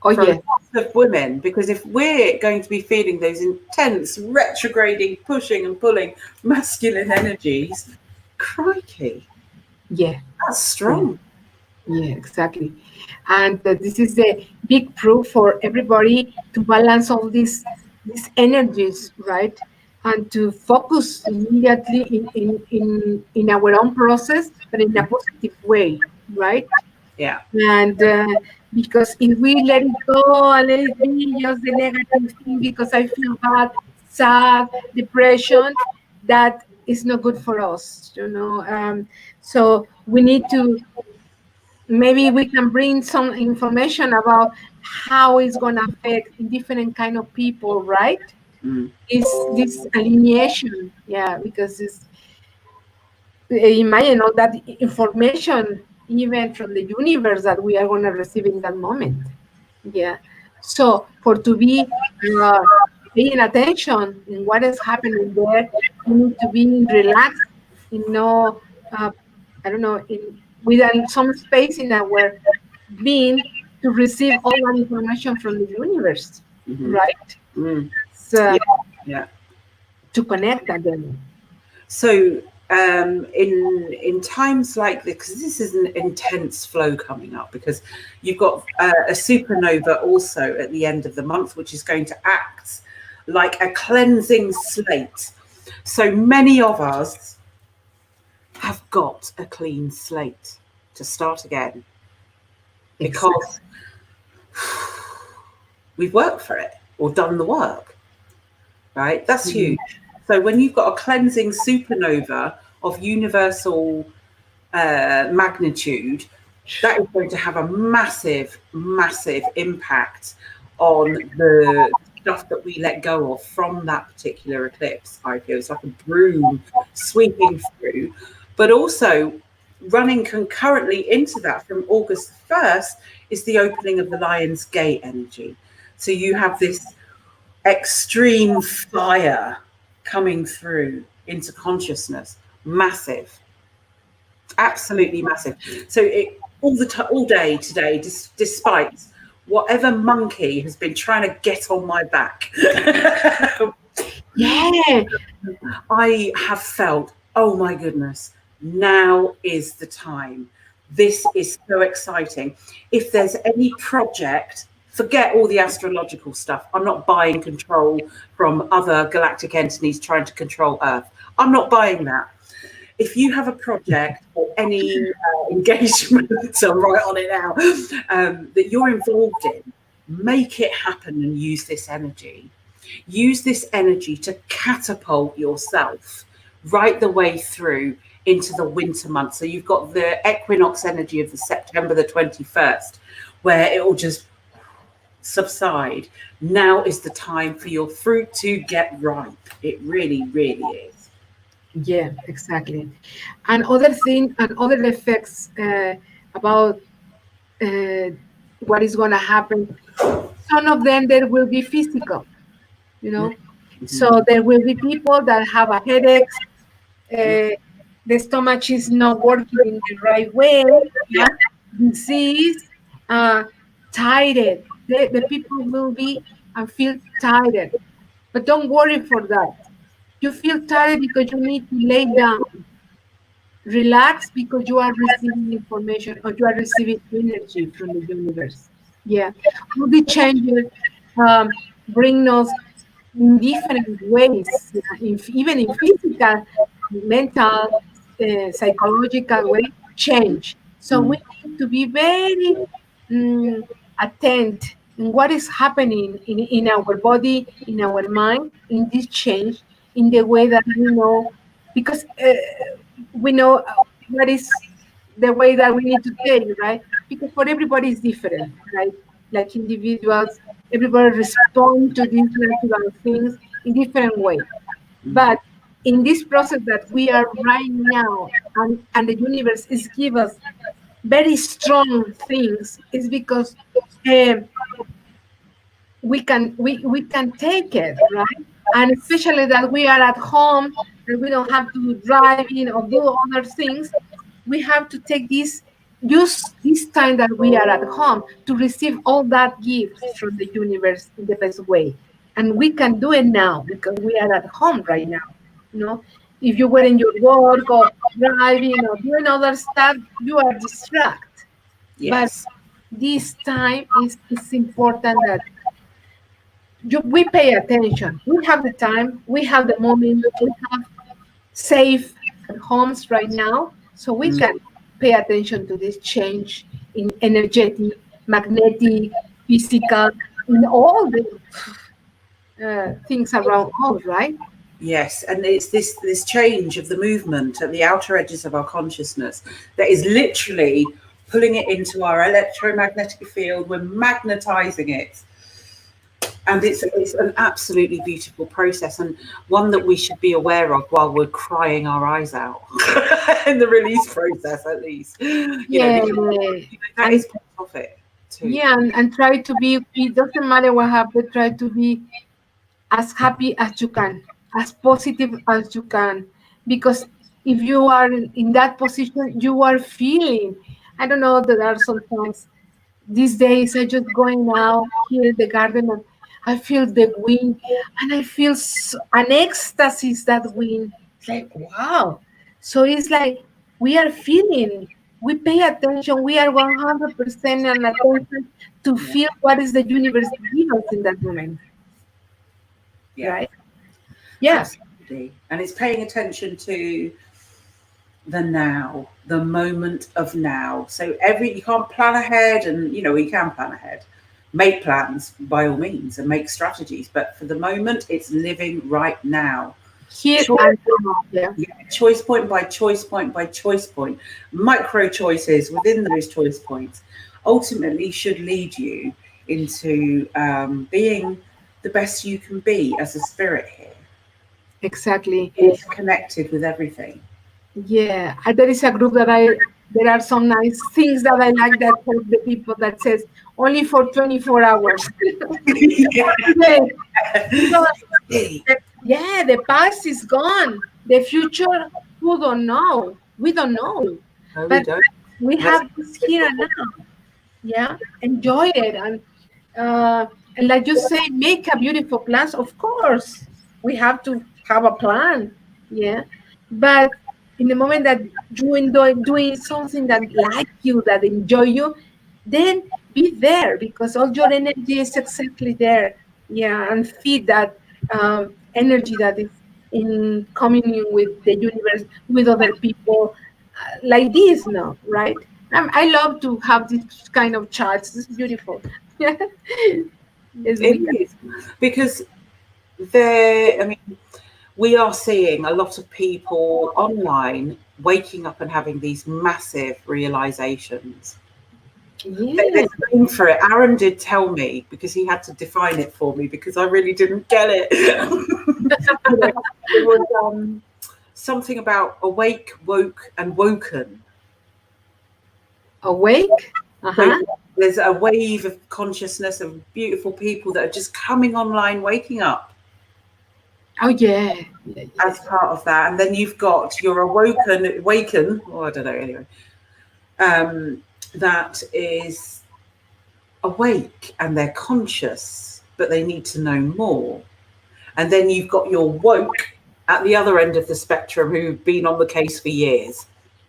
Oh, For yeah. lots of women, because if we're going to be feeling those intense retrograding, pushing and pulling masculine energies, crikey. Yeah, That's yeah, strong. yeah, exactly. And this is the big proof for everybody to balance all these energies, right? And to focus immediately in our own process, but in a positive way, right? Yeah. And because if we let it go and let it be just the negative thing, because I feel bad, sad, depression, that is not good for us, you know. So we need to, maybe we can bring some information about how it's going to affect different kind of people, right? Mm. Is this alienation, yeah, because it's, imagine all that information even from the universe that we are going to receive in that moment. Yeah. So for to be uh, paying attention in what is happening there, we need to be relaxed, you know, uh, I don't know, in within some space in our being to receive all that information from the universe, Mm-hmm. right? Mm. So Yeah. Yeah. to connect again. So in times like this, because this is an intense flow coming up, because you've got a supernova also at the end of the month, which is going to act like a cleansing slate. So many of us have got a clean slate to start again Exactly. because we've worked for it or done the work, right? That's huge. So when you've got a cleansing supernova of universal magnitude, that is going to have a massive, massive impact on the stuff that we let go of from that particular eclipse. I feel it's like a broom sweeping through, but also running concurrently into that from August the 1st is the opening of the Lion's Gate energy. So you have this extreme fire coming through into consciousness, massive, absolutely massive. So it all the time, all day today, despite whatever monkey has been trying to get on my back, Yeah. I have felt, oh my goodness, now is the time. This is so exciting. If there's any project, forget all the astrological stuff. I'm not buying control from other galactic entities trying to control Earth. I'm not buying that. If you have a project or any engagement, I'm right on it now, that you're involved in, make it happen and use this energy. Use this energy to catapult yourself right the way through into the winter months. So you've got the equinox energy of the September the 21st, where it will just subside. Now is the time for your fruit to get ripe. It really, really is. Yeah, exactly. And other thing and other effects about uh, what is going to happen. Some of them there will be physical, you know. Mm-hmm. So there will be people that have a headache. The stomach is not working in the right way. Yeah. Yeah, disease, uh, tired. The people will be and feel tired. But don't worry for that. You feel tired because you need to lay down. Relax because you are receiving information or you are receiving energy from the universe. Yeah. All the changes bring us in different ways, yeah, even in physical, mental, psychological way, change. So we Mm. need to be very mm, attent in what is happening in our body, in our mind, in this change, in the way that we know, because we know what is the way that we need to take, right? Because for everybody is different, right? Like individuals, everybody respond to these natural things in different way. But in this process that we are right now, and the universe is give us very strong things, is because um, we can take it, right? And especially that we are at home, that we don't have to drive in or do other things, we have to take this, use this time that we are at home to receive all that gifts from the universe in the best way. And we can do it now because we are at home right now. You know, if you were in your work or driving or doing other stuff, you are distracted. But Yes. this time is important that we pay attention. We have the time, we have the moment, we have safe at homes right now, so we Mm. can pay attention to this change in energetic, magnetic, physical, in all the things around us, right? Yes, and it's this change of the movement at the outer edges of our consciousness that is literally pulling it into our electromagnetic field. We're magnetizing it, and it's an absolutely beautiful process, and one that we should be aware of while we're crying our eyes out in the release process, at least. Yeah, Because that and is part of it too. yeah, and try to be. It doesn't matter what happens. Try to be as happy as you can, as positive as you can, because if you are in that position, you are feeling. I don't know. There are sometimes these days I just going out here in the garden and I feel the wind and I feel an ecstasy that wind. It's like wow. So it's like we are feeling, we pay attention, we are 100% on attention to Yeah, feel what is the universe give us in that moment, yeah, right? Yeah, absolutely. And it's paying attention to the now, the moment of now. So you can't plan ahead, and we can plan ahead, make plans by all means, and make strategies. But for the moment, it's living right now. here Choice, and now. Yeah, yeah, choice point by choice point by choice point, micro choices within those choice points, ultimately should lead you into being the best you can be as a spirit here, exactly. interconnected with everything. Yeah, there is a group that there are some nice things that I like that help the people that says only for 24 hours. Yeah, because yeah, the past is gone. The future, who don't know? We don't know. No, we But don't. we Let's have this here and now. Yeah, enjoy it. And like you say, make a beautiful plans. Of course, we have to have a plan. Yeah, but in the moment that you enjoy doing something that like you, that enjoy you, then be there because all your energy is exactly there. Yeah, and feed that energy that is in communion with the universe, with other people, like this now, right? I love to have this kind of charts. It's beautiful. It's It weird. is because I mean, we are seeing a lot of people online waking up and having these massive realizations. Yeah. There's a name for it. Aaron did tell me because he had to define it for me because I really didn't get it. It was something about awake, woke, and woken. Awake. So Uh-huh. there's a wave of consciousness of beautiful people that are just coming online, waking up Oh yeah. Yeah, yeah. as part of that. And then you've got your awaken, or I don't know, anyway, that is awake and they're conscious, but they need to know more. And then you've got your woke at the other end of the spectrum who've been on the case for years.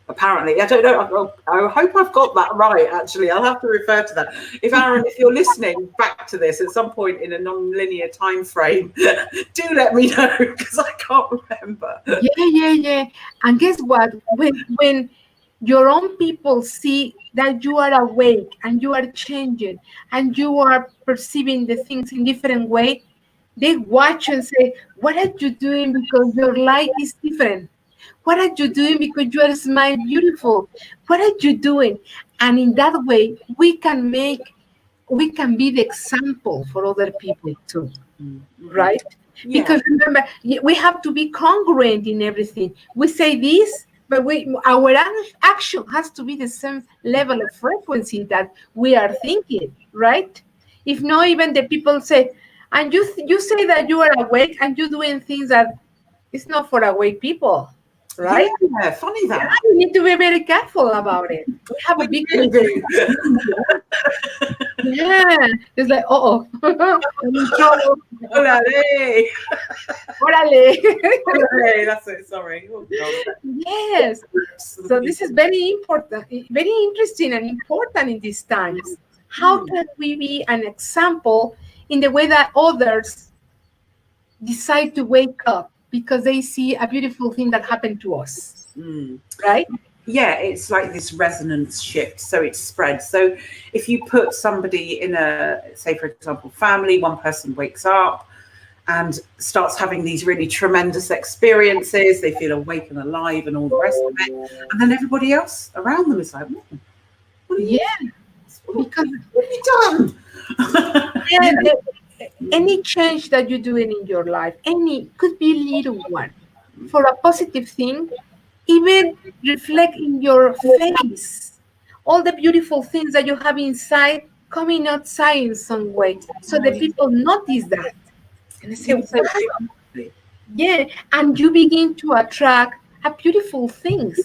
Apparently, I don't know. I hope I've got that right. Actually, I'll have to refer to that. If Aaron, if you're listening back to this at some point in a non-linear time frame, do let me know because I can't remember. Yeah, yeah, yeah. And guess what? When your own people see that you are awake and you are changing and you are perceiving the things in different way, they watch and say, "What are you doing? Because your light is different. What are you doing? Because you are smile beautiful. What are you doing?" And in that way, we can be the example for other people too, Mm-hmm. right? Yeah, Because remember, we have to be congruent in everything. We say this, but our action has to be the same level of frequency that we are thinking, right? If not, even the people say, and you say that you are awake and you're doing things that it's not for awake people, right? yeah. Funny Yeah, that. we need to be very careful about it. We have a We big really do. Yeah, it's like, oh, I'm in trouble. Olale. Órale. Olale, that's it, sorry. Oh, God. Yes. So this is very important, very interesting and important in these times. How can we be an example in the way that others decide to wake up because they see a beautiful thing that happened to us, right? Yeah, it's like this resonance shift, so it spreads. So if you put somebody in a, say for example, family, one person wakes up and starts having these really tremendous experiences, they feel awake and alive and all the rest of it, and then everybody else around them is like, what are you, Yeah, what because have you done? yeah, any change that you're doing in your life, any could be little one, for a positive thing, even reflect in your face all the beautiful things that you have inside coming outside in some way, so the people notice that and they say, wow, Exactly. yeah, and you begin to attract a beautiful things,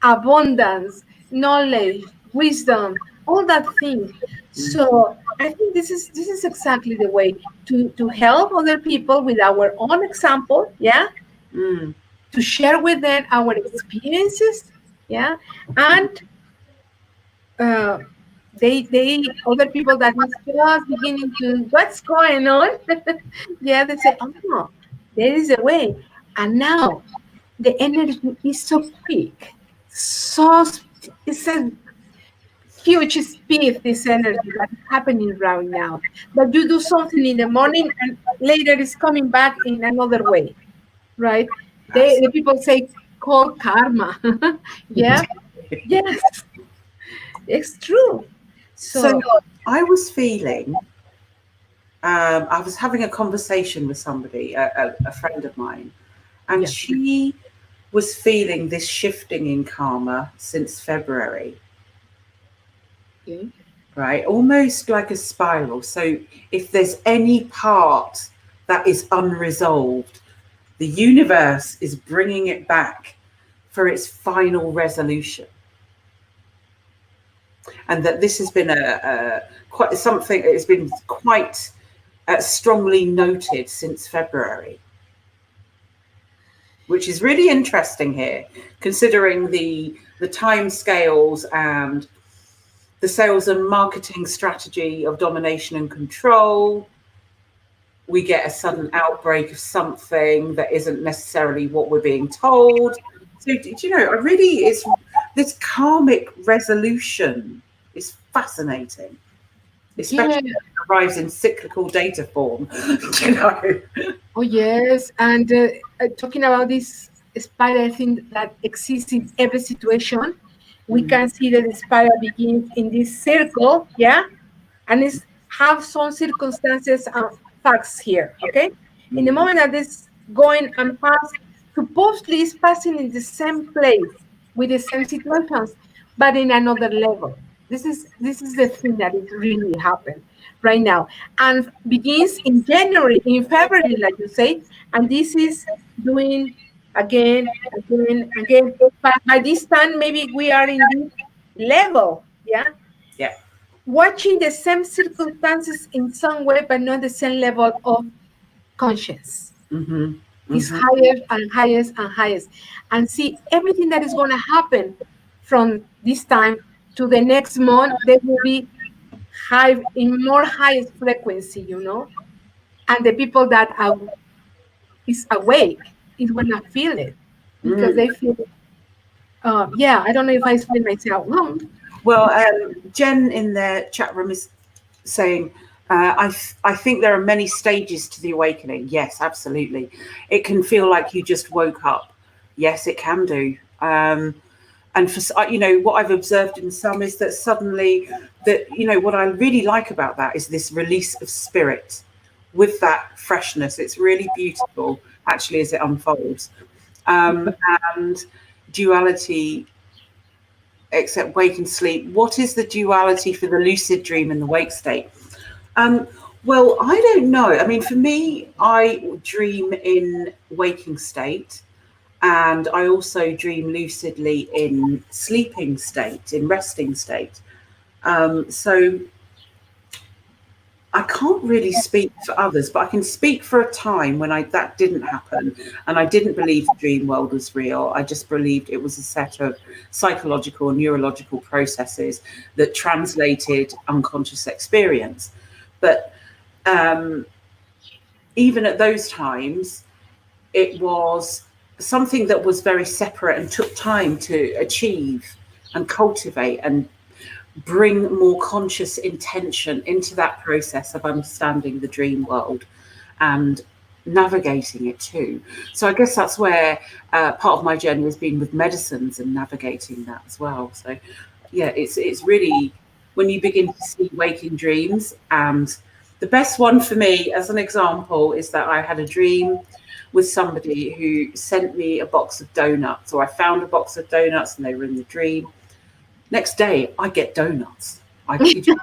abundance, knowledge, wisdom, all that thing. So I think this is exactly the way to help other people with our own example, yeah, Mm. to share with them our experiences, yeah, and uh, they other people that is just beginning to what's going on, yeah, they say, oh no, there is a way, and now the energy is so quick, it's a huge speed, this energy that is happening right now. But you do something in the morning and later it's coming back in another way, right? The people say call karma. Yeah, yes, it's true. So So I was feeling, I was having a conversation with somebody, a friend of mine, and yeah. she was feeling this shifting in karma since February, Okay. right? Almost like a spiral. So if there's any part that is unresolved, the universe is bringing it back for its final resolution. And that this has been a quite something that has been quite strongly noted since February, which is really interesting here, considering the time scales and the sales and marketing strategy of domination and control. We get a sudden outbreak of something that isn't necessarily what we're being told. So, do you know, I really, it's this karmic resolution is fascinating, Yeah. especially when it arrives in cyclical data form. You know. Oh, yes. And talking about this spiral thing that exists in every situation, we Mm, can see that the spiral begins in this circle, yeah? And it's have some circumstances and facts here, okay? In the mm, moment that this going and pass, supposedly it's passing in the same place with the same situations, but in another level. This is the thing that is really happened right now, and begins in January, in February, like you say, and this is doing again, again, again. But by this time, maybe we are in this level, yeah, yeah. watching the same circumstances in some way, but not the same level of conscience. Mm-hmm, It's mm-hmm, higher and highest and highest. And see everything that is going to happen from this time to the next month, they will be high in more highest frequency. And the people that are is awake is gonna feel it because mm. they feel yeah, I don't know if I explain myself wrong. Well, Jen in their chat room is saying, I think there are many stages to the awakening. Yes, absolutely. It can feel like you just woke up. Yes, it can do. And for what I've observed in some is that suddenly, what I really like about that is this release of spirit with that freshness. It's really beautiful, actually, as it unfolds. And duality, except wake and sleep. What is the duality for the lucid dream and the wake state? Um, well, I don't know. I mean, for me, I dream in waking state, and I also dream lucidly in sleeping state, in resting state. So I can't really speak for others, but I can speak for a time when that didn't happen, and I didn't believe the dream world was real. I just believed it was a set of psychological and neurological processes that translated unconscious experience. But even at those times, it was something that was very separate and took time to achieve and cultivate and bring more conscious intention into that process of understanding the dream world and navigating it too. So I guess that's where part of my journey has been with medicines and navigating that as well. So yeah, it's really when you begin to see waking dreams. And the best one for me, as an example, is that I had a dream with somebody who sent me a box of donuts, or I found a box of donuts and they were in the dream. Next day, I get donuts. I kid you.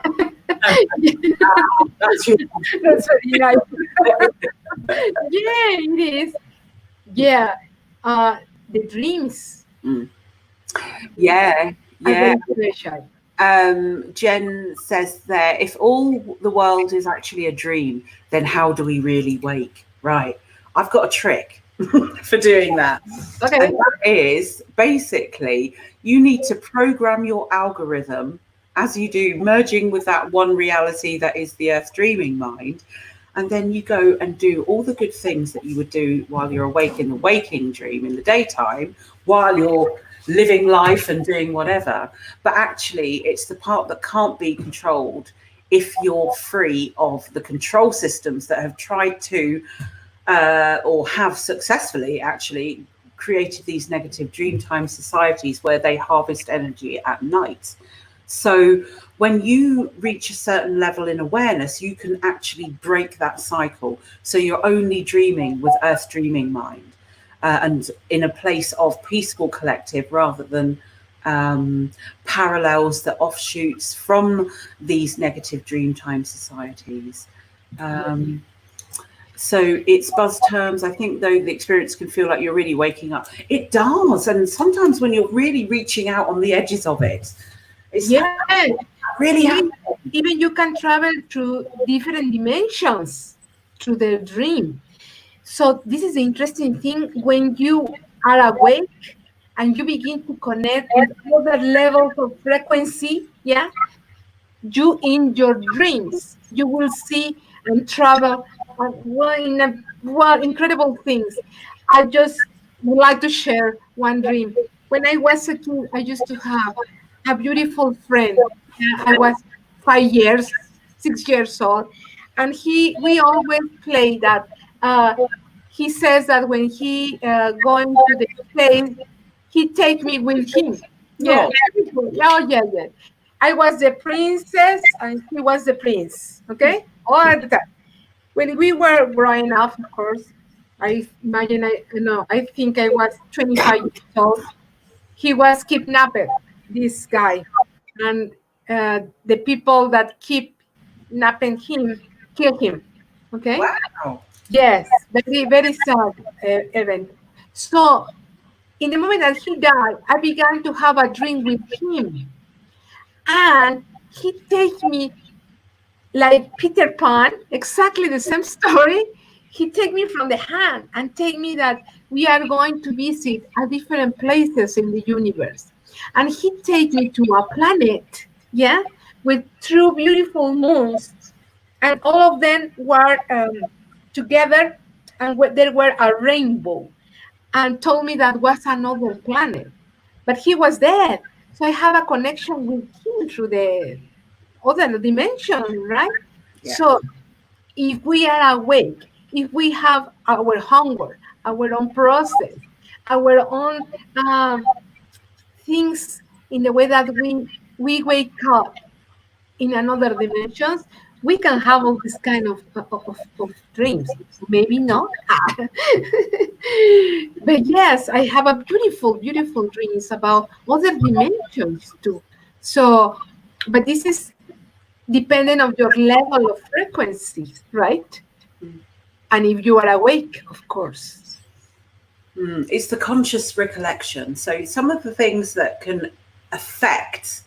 That's really That's very nice. Yeah, it is. Yeah, the dreams yeah, are yeah. very special. Jen says there, if all the world is actually a dream, then how do we really wake? Right. I've got a trick for doing that. Okay. And that is basically you need to program your algorithm as you do, merging with that one reality that is the earth dreaming mind. And then you go and do all the good things that you would do while you're awake in the waking dream in the daytime, while you're living life and doing whatever. But actually, it's the part that can't be controlled if you're free of the control systems that have tried to or have successfully actually created these negative dreamtime societies where they harvest energy at night. So when you reach a certain level in awareness, you can actually break that cycle. So you're only dreaming with earth dreaming mind and in a place of peaceful collective rather than parallels, the offshoots from these negative dreamtime societies. So it's buzz terms. I think, though, the experience can feel like you're really waking up. It does. And sometimes when you're really reaching out on the edges of it, it's Yeah, really even you can travel through different dimensions through the dream. So this is the interesting thing when you are awake and you begin to connect with other levels of frequency. Yeah, you in your dreams you will see and travel incredible things. I just would like to share one dream. When I was a kid, I used to have a beautiful friend. I was 5 years 6 years old, and we always play that. He says that when he going to the place, he take me with him. Yeah. oh, Oh, yeah, yeah. I was the princess and he was the prince. Okay, all the time. When we were growing up, of course, I imagine I think I was 25 years old. He was kidnapped, this guy, and the people that keep napping him kill him. Okay. wow. Yes, very, very sad event. So, in the moment that he died, I began to have a drink with him. And he take me like Peter Pan, exactly the same story. He take me from the hand and take me that we are going to visit a different places in the universe. And he take me to a planet, yeah, with two beautiful moons. And all of them were together, and there were a rainbow, and told me that was another planet, but he was dead. So I have a connection with him through the other dimension, right? Yeah. So if we are awake, if we have our hunger, our own process, our own things in the way that we wake up in another dimensions, we can have all this kind of dreams. Maybe not. But yes, I have a beautiful, beautiful dreams about other dimensions too. So, but this is dependent on your level of frequency, right? And if you are awake, of course. It's the conscious recollection. So some of the things that can affect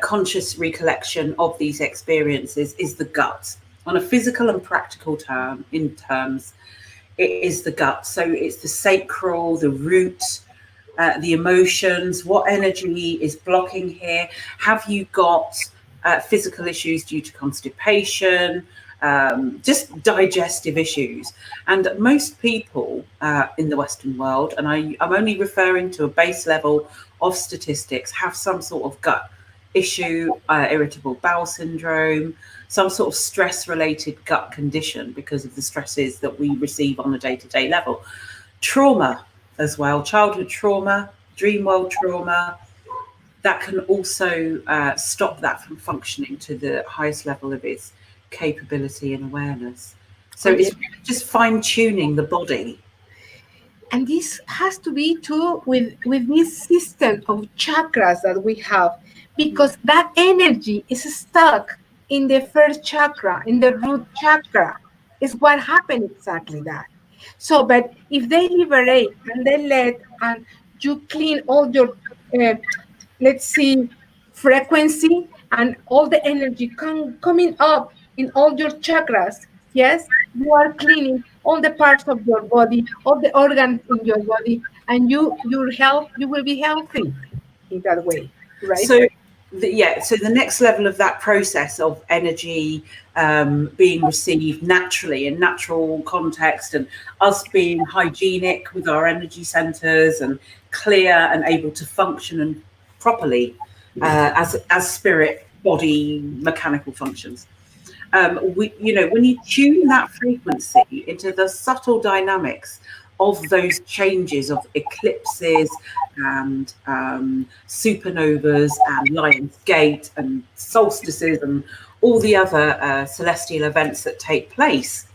conscious recollection of these experiences is the gut. On a physical and practical terms, it is the gut. So it's the sacral, the root, the emotions. What energy is blocking here? Have you got physical issues due to constipation? Just digestive issues. And most people in the Western world, and I'm only referring to a base level of statistics, have some sort of gut issue, irritable bowel syndrome, some sort of stress related gut condition because of the stresses that we receive on a day-to-day level. Trauma as well, childhood trauma, dream world trauma, that can also stop that from functioning to the highest level of its capability and awareness. So it's just fine tuning the body. And this has to be too with this system of chakras that we have, because that energy is stuck in the first chakra, in the root chakra. Is what happened exactly that. So, but if they liberate and they let and you clean all your, let's see, frequency and all the energy coming up in all your chakras, yes, you are cleaning all the parts of your body, all the organs in your body, and your health, you will be healthy in that way, right? So so the next level of that process of energy being received naturally in natural context, and us being hygienic with our energy centers and clear and able to function and properly as spirit body mechanical functions. When you tune that frequency into the subtle dynamics of those changes of eclipses and supernovas and Lion's Gate and solstices and all the other celestial events that take place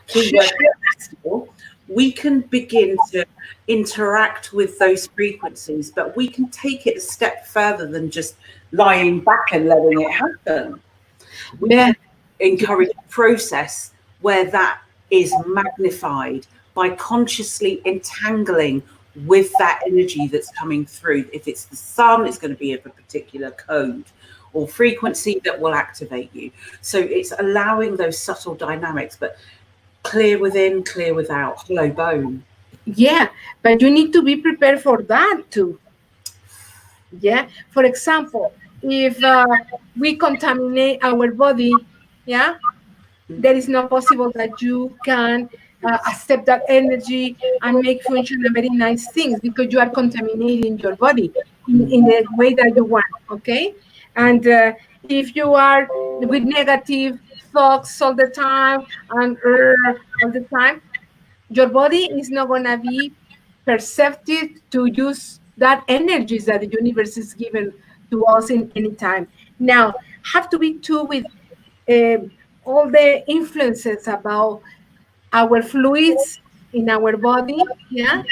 through the festival, we can begin to interact with those frequencies, but we can take it a step further than just lying back and letting it happen. We can encourage a process where that is magnified by consciously entangling with that energy that's coming through. If it's the sun, it's going to be of a particular code or frequency that will activate you. So it's allowing those subtle dynamics, but clear within, clear without, hollow bone. Yeah, but you need to be prepared for that too. Yeah, for example, if we contaminate our body, yeah, there is no possible that you can accept that energy and make function a very nice things, because you are contaminating your body in the way that you want. Okay, and if you are with negative thoughts all the time and all the time, your body is not going to be perceptive to use that energies that the universe is given to us in any time. Now, have to be too with all the influences about our fluids in our body. Yeah.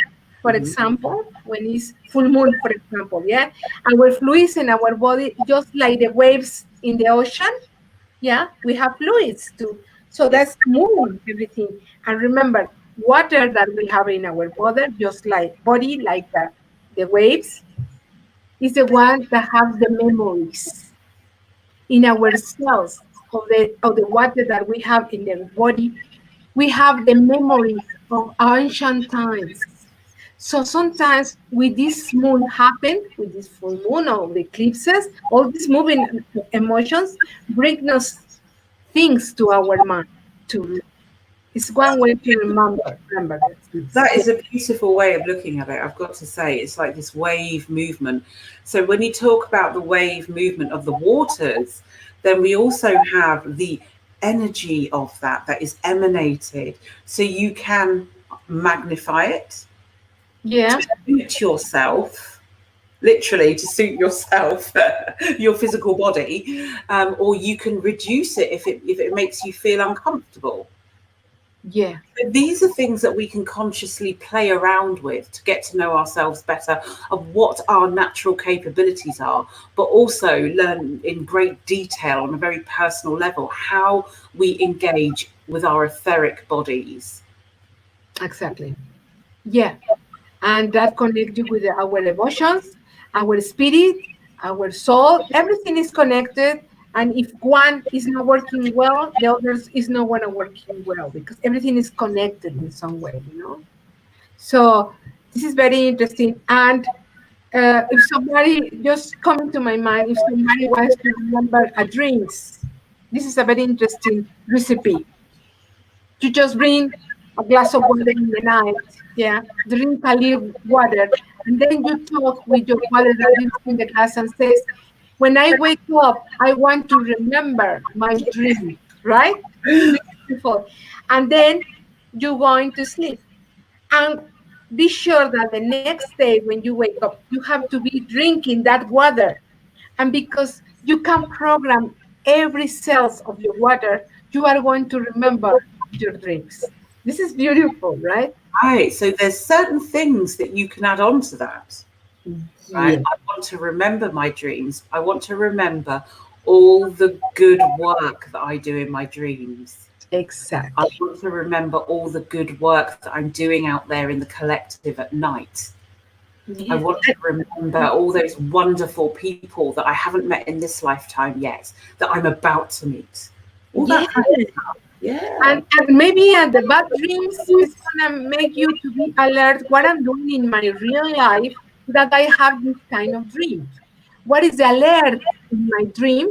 For example, when it's full moon, for example, yeah, our fluids in our body, just like the waves in the ocean, yeah, we have fluids too. So that's moving everything. And remember, water that we have in our body, like the waves, is the one that have the memories in our cells of the water that we have in the body. We have the memories of ancient times. So sometimes with this moon happen, with this full moon or the eclipses, all these moving emotions bring us things to our mind too. It's one way to remember this. That is a beautiful way of looking at it, I've got to say. It's like this wave movement. So when you talk about the wave movement of the waters, then we also have the energy of that is emanated. So you can magnify it, Yeah. suit yourself, literally to suit yourself, your physical body, or you can reduce it if it makes you feel uncomfortable. Yeah. These are things that we can consciously play around with to get to know ourselves better, of what our natural capabilities are, but also learn in great detail on a very personal level how we engage with our etheric bodies. Exactly. Yeah. And that connects you with our emotions, our spirit, our soul. Everything is connected. And if one is not working well, the others is not going to working well because everything is connected in some way, you know. So this is very interesting. And if somebody just coming to my mind, if somebody wants to remember a drinks, this is a very interesting recipe. You just bring a glass of water in the night, yeah, drink a little water, and then you talk with your water that is in the glass and says, when I wake up, I want to remember my dream, right? Beautiful. And then you're going to sleep. And be sure that the next day when you wake up, you have to be drinking that water. And because you can program every cells of your water, you are going to remember your dreams. This is beautiful, right? Right. So there's certain things that you can add on to that. Right. Yeah, I want to remember my dreams. I want to remember all the good work that I do in my dreams. I exactly. want to remember all the good work that I'm doing out there in the collective at night. I Yeah. want to remember all those wonderful people that I haven't met in this lifetime yet, that I'm about to meet. All Yeah. that kind of stuff. Yeah. And maybe the bad dreams is gonna make you to be alert what I'm doing in my real life that I have this kind of dream. What is the alert in my dream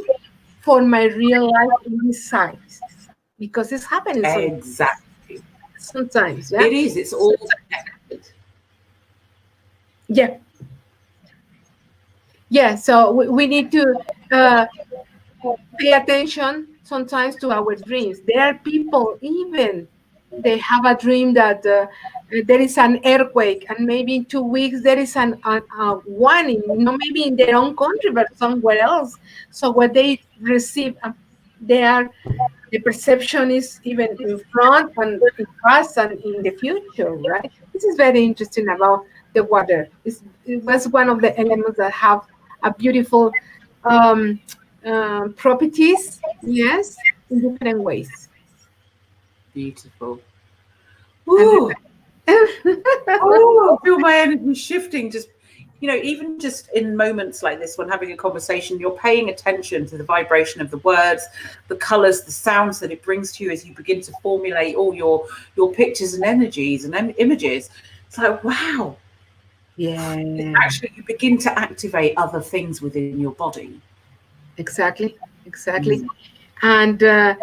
for my real life in this size? Because it's happening Exactly. sometimes, yeah? It is. It's all connected. Yeah, yeah. So we need to uh, pay attention sometimes to our dreams. There are people, even they have a dream that there is an earthquake, and maybe in 2 weeks there is one in, maybe in their own country, but somewhere else. So what they receive, they are the perception is even in front and in past and in the future, right? This is very interesting about the water. It was one of the elements that have a beautiful um, properties, yes, in different ways. Beautiful. And Woo! Oh, I feel my energy shifting. Just, even just in moments like this, when having a conversation, you're paying attention to the vibration of the words, the colors, the sounds that it brings to you as you begin to formulate all your pictures and energies and images. It's like, wow, yeah, actually, you begin to activate other things within your body. exactly, exactly. Mm. And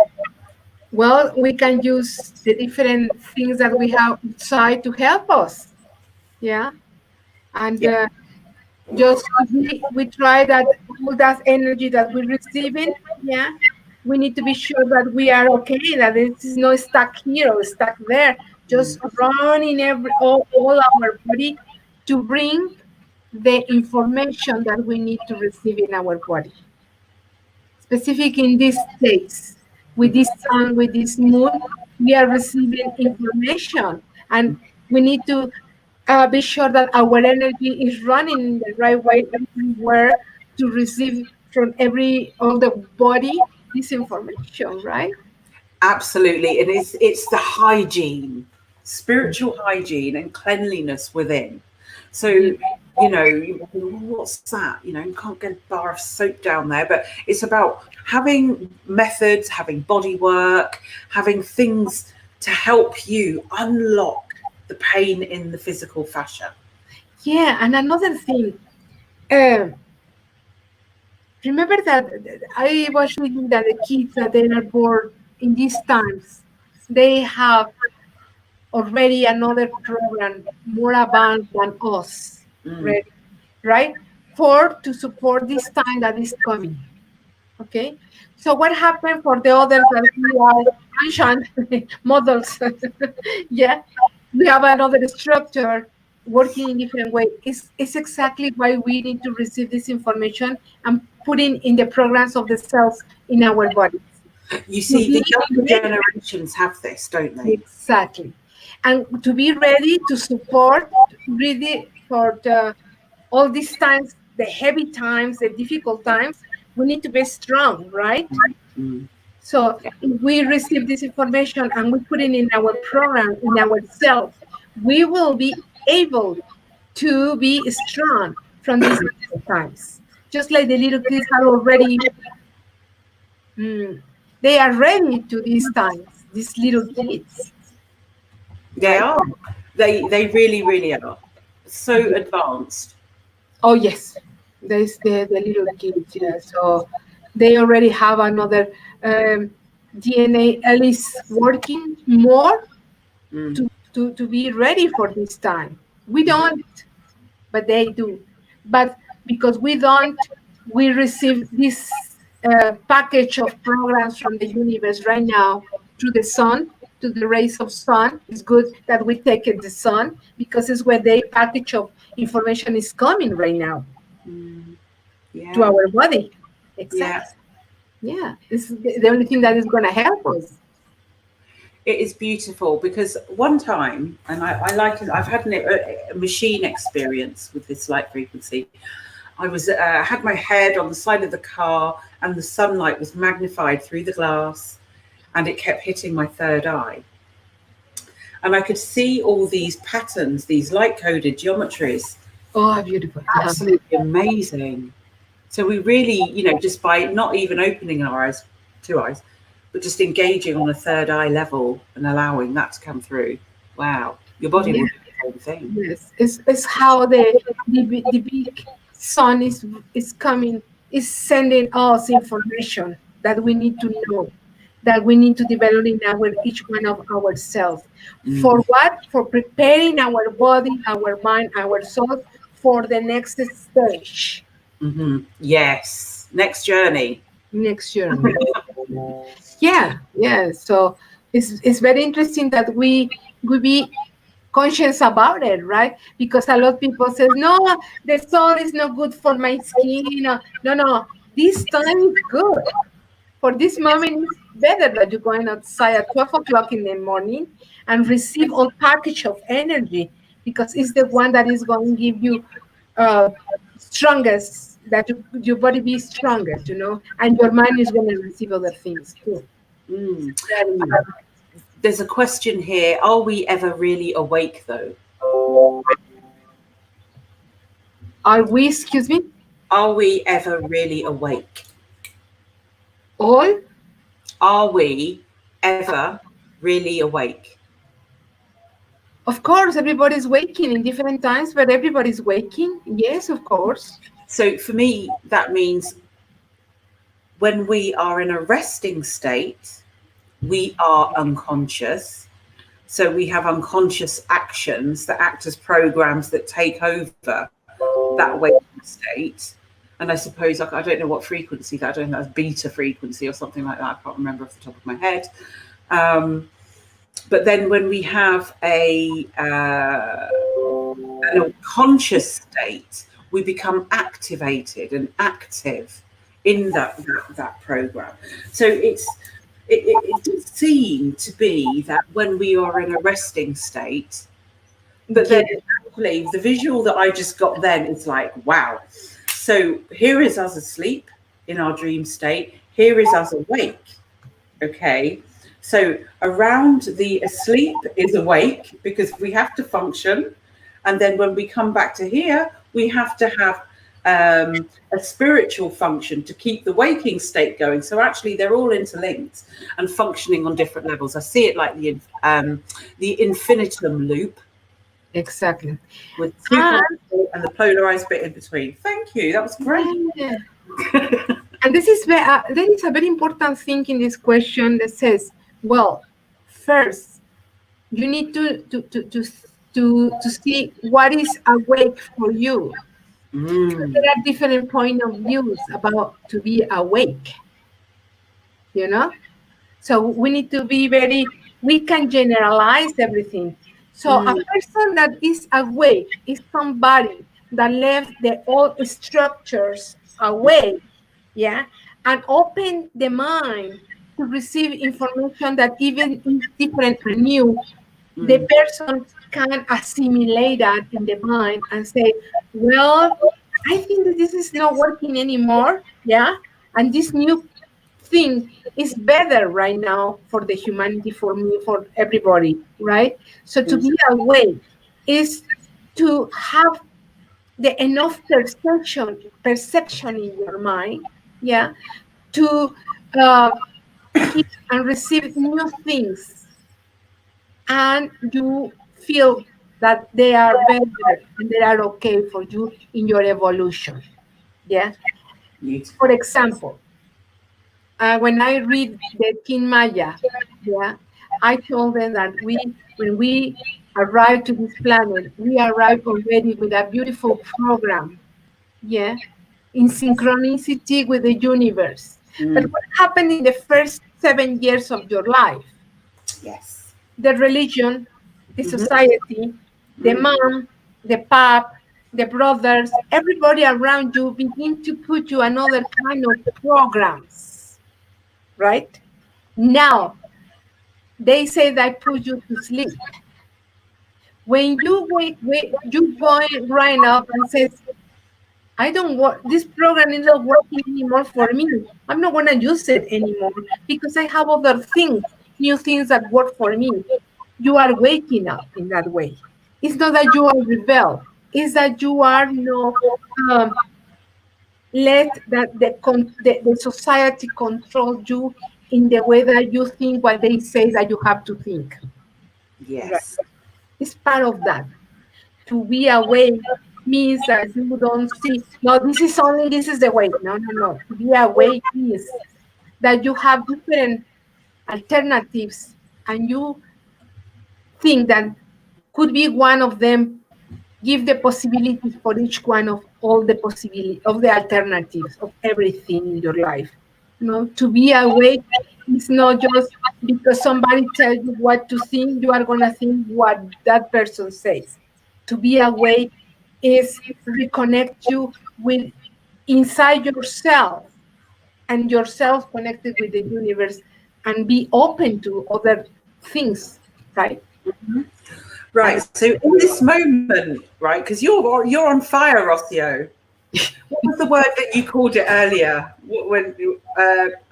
well, we can use the different things that we have outside to help us. Yeah. And Yeah, just we try that all that energy that we're receiving, yeah, we need to be sure that we are okay, that it is not stuck here or stuck there, just running all our body to bring the information that we need to receive in our body, specific in these states, with this sun, with this moon, we are receiving information, and we need to be sure that our energy is running in the right way everywhere to receive from all the body this information, right? absolutely. And it's the hygiene, spiritual hygiene and cleanliness within. So, Yeah. what's that? You can't get a bar of soap down there, but it's about having methods, having body work, having things to help you unlock the pain in the physical fascia. Yeah, and another thing, uh, remember that I was reading that the kids that they are born in these times, they have already another program more advanced than us, Mm. ready, right? For to support this time that is coming. Okay. So what happened for the others that we are ancient models? Yeah, we have another structure working in different way. It's exactly why we need to receive this information and putting in the programs of the cells in our bodies You to see, be the younger ready. generations have this, don't they? Exactly. And to be ready to support, really for all these times, the heavy times, the difficult times, we need to be strong, right? Mm. So if we receive this information and we put it in our program, in ourselves, we will be able to be strong from these difficult times. Just like the little kids are already mm, they are ready to these times, these little kids, They right? are. They really, really are. So advanced. Oh yes, there's the little kids. Yeah, so they already have another um, DNA at least working more Mm. to be ready for this time. We Hmm. don't, but they do. But because we don't, we receive this package of programs from the universe right now through the sun, to the rays of sun. It's good that we take it the sun because it's where the package of information is coming right now Mm. to Yeah. our body. Yeah. Exactly. Yeah, it's the only thing that is going to help us. It is beautiful because one time, and I like it, I've had a machine experience with this light frequency. I was had my head on the side of the car, and the sunlight was magnified through the glass, and it kept hitting my third eye, and I could see all these patterns, these light coded geometries. Oh, beautiful. Yeah. Absolutely amazing. So we really, just by not even opening our eyes, two eyes, but just engaging on a third eye level and allowing that to come through. Wow, your body Yeah. will do the same thing. Yes, it's how the big sun is coming, is sending us information that we need to know, that we need to develop in our each one of ourselves. For Mm. what? For preparing our body, our mind, our soul for the next stage, Hmm. Yes, next journey. next journey. Yeah, yeah. So it's very interesting that we be conscious about it, right? Because a lot of people says, no, the sun is not good for my skin. No, no, this time is good. For this moment, it's better that you're going outside at 12 o'clock in the morning and receive all package of energy because it's the one that is going to give you uh, strongest, that your body be strongest, and your mind is going to receive other things too. Mm. Very important. There's a question here. Are we ever really awake though? Are we, excuse me, Are we ever really awake? all? Are we ever really awake? Of course, everybody's waking in different times, but everybody's waking. Yes, of course. So for me, that means when we are in a resting state, we are unconscious. So we have unconscious actions that act as programs that take over that waking state. And I suppose, like, I don't know what frequency that, I don't know, that's beta frequency or something like that. I can't remember off the top of my head. Um, but then when we have an unconscious state, we become activated and active in that program. So it does seem to be that when we are in a resting state, but then Yes, actually the visual that I just got then is like, wow. So here is us asleep in our dream state. Here is us awake. Okay. So around the asleep is awake because we have to function. And then when we come back to here, we have to have a spiritual function to keep the waking state going. So actually, they're all interlinked and functioning on different levels. I see it like the infinitum loop exactly. with And supernatural and the polarized bit in between. Thank you. That was great. yeah, and there is a very important thing in this question that says, well, first you need to see what is awake for you. Mm, There are different point of views about to be awake. You know, So we need to be we can generalize everything. So a mm, person that is awake is somebody that left the old structures away, yeah, and open the mind to receive information that even is different and new. The mm, person can assimilate that in the mind and say, well, I think that this is not working anymore, yeah, and this new thing is better right now for the humanity, for me, for everybody, right? So to mm, be awake is to have the enough perception in your mind, yeah, to uh, keep and receive new things, and you feel that they are better and they are okay for you in your evolution. Yeah. For Beautiful. example, when I read the King Maya, yeah, I told them that when we arrive to this planet, we arrive already with a beautiful program, yeah, in synchronicity with the universe. But Mm. what happened in the first 7 years of your life? Yes. The religion, the Hmm. society, the Mm. mom, the pap, the brothers, everybody around you begin to put you another kind of programs, right? Now, they say that put you to sleep. When you you going right up and says, I don't want this program is not working anymore for me. I'm not gonna use it anymore because I have other things, new things that work for me. You are waking up in that way. It's not that you are rebel. It's that you are no um, let that the society control you in the way that you think what they say that you have to think. Right. Yes. It's part of that. To be awake means that you don't see, no, this is the way. No, no, no. To be awake means that you have different alternatives and you think that could be one of them, give the possibilities for each one of all the possibility of the alternatives of everything in your life. To be awake is not just because somebody tells you what to think, you are gonna think what that person says. To be awake is reconnect you with inside yourself and yourself connected with the universe and be open to other things, right? And Right. So in this moment, right, because you're on fire, Rocio. What was the word that you called it earlier? When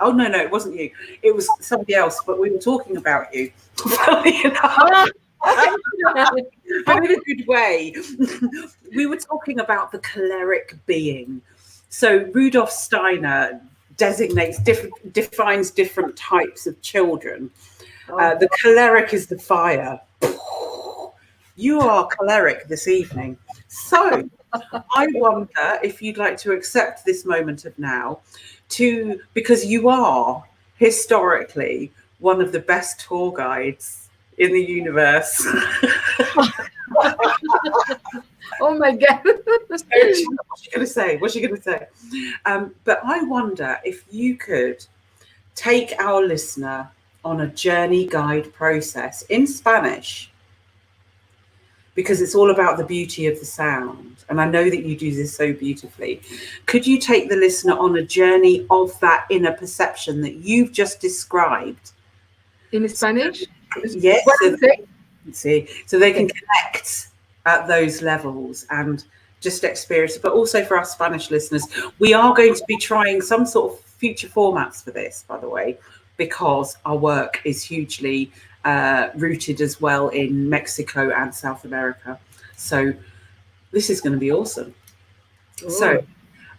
oh no, it wasn't you. It was somebody else. But we were talking about you. Funny enough, oh, okay. but in a good way. We were talking about the choleric being. So Rudolf Steiner defines different types of children. Oh. The choleric is the fire. You are choleric this evening. So I wonder if you'd like to accept this moment of now because you are historically one of the best tour guides in the universe. Oh my God. So, what's she going to say? What's she going to say? But I wonder if you could take our listener on a journey guide process in Spanish, because it's all about the beauty of the sound. And I know that you do this so beautifully. Could you take the listener on a journey of that inner perception that you've just described? In Spanish? Yes, What so is it? so they Okay. can connect at those levels and just experience it. But also for our Spanish listeners, we are going to be trying some sort of future formats for this, by the way, because our work is hugely rooted as well in Mexico and South America. So this is going to be awesome. So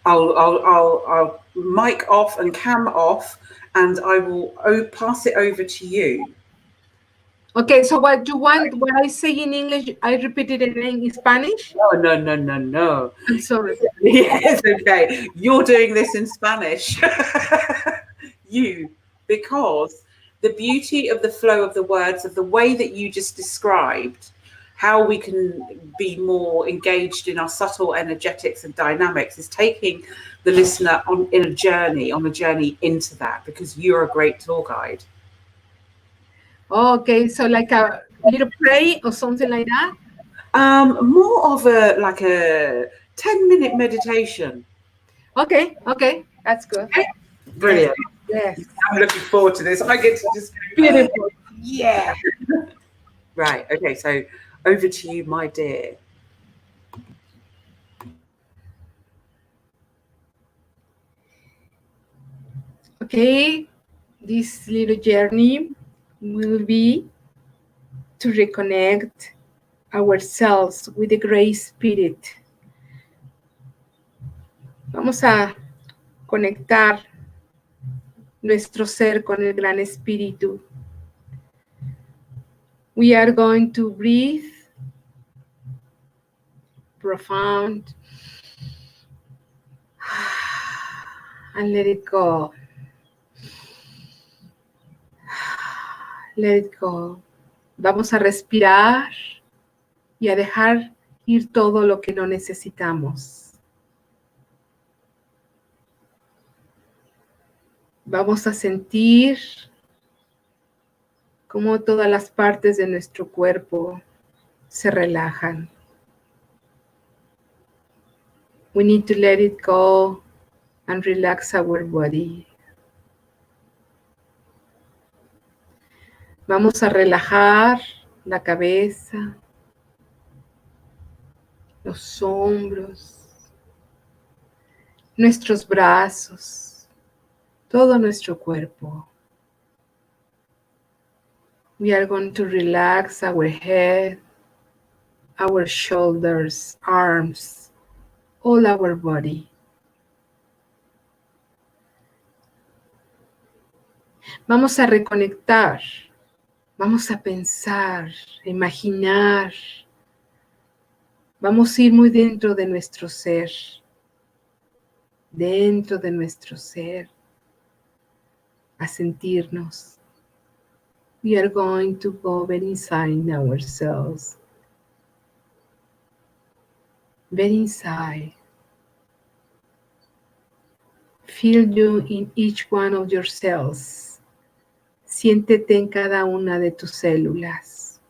Oh. I'll mic off and cam off, and I will pass it over to you. Okay, so what you want, what I say in English, I repeat it in Spanish? No, no, no, no, no. I'm sorry. Yes, okay. You're doing this in Spanish. You, because the beauty of the flow of the words, of the way that you just described, how we can be more engaged in our subtle energetics and dynamics, is taking the listener on a journey into that, because you're a great tour guide. Okay, so like a little pray or something like that? More of a 10-minute meditation. Okay, okay, that's good. Okay? Yes, Brilliant. yes. I'm looking forward to this. I get to just go, Beautiful. Yeah. right. Okay, so over to you, my dear. Okay, this little journey will be to reconnect ourselves with the Great Spirit. Vamos a conectar nuestro ser con el Gran Espíritu. We are going to breathe profound and let it go. Let it go. Vamos a respirar y a dejar ir todo lo que no necesitamos. Vamos a sentir cómo todas las partes de nuestro cuerpo se relajan. We need to let it go and relax our body. Vamos a relajar la cabeza, los hombros, nuestros brazos, todo nuestro cuerpo. We are going to relax our head, our shoulders, arms, all our body. Vamos a reconectar, vamos a pensar, imaginar. Vamos a ir muy dentro de nuestro ser, a sentirnos. We are going to go very inside ourselves, very inside. Feel you in each one of your cells. Siéntete en cada una de tus células.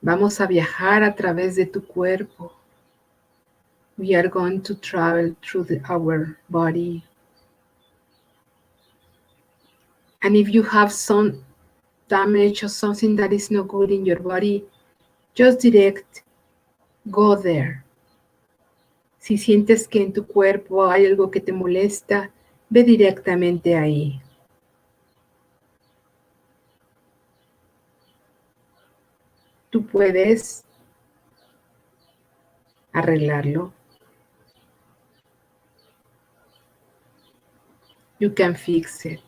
Vamos a viajar a través de tu cuerpo. We are going to travel through our body. And if you have some damage or something that is not good in your body, just go there. Si sientes que en tu cuerpo hay algo que te molesta, ve directamente ahí. Tú puedes arreglarlo. You can fix it.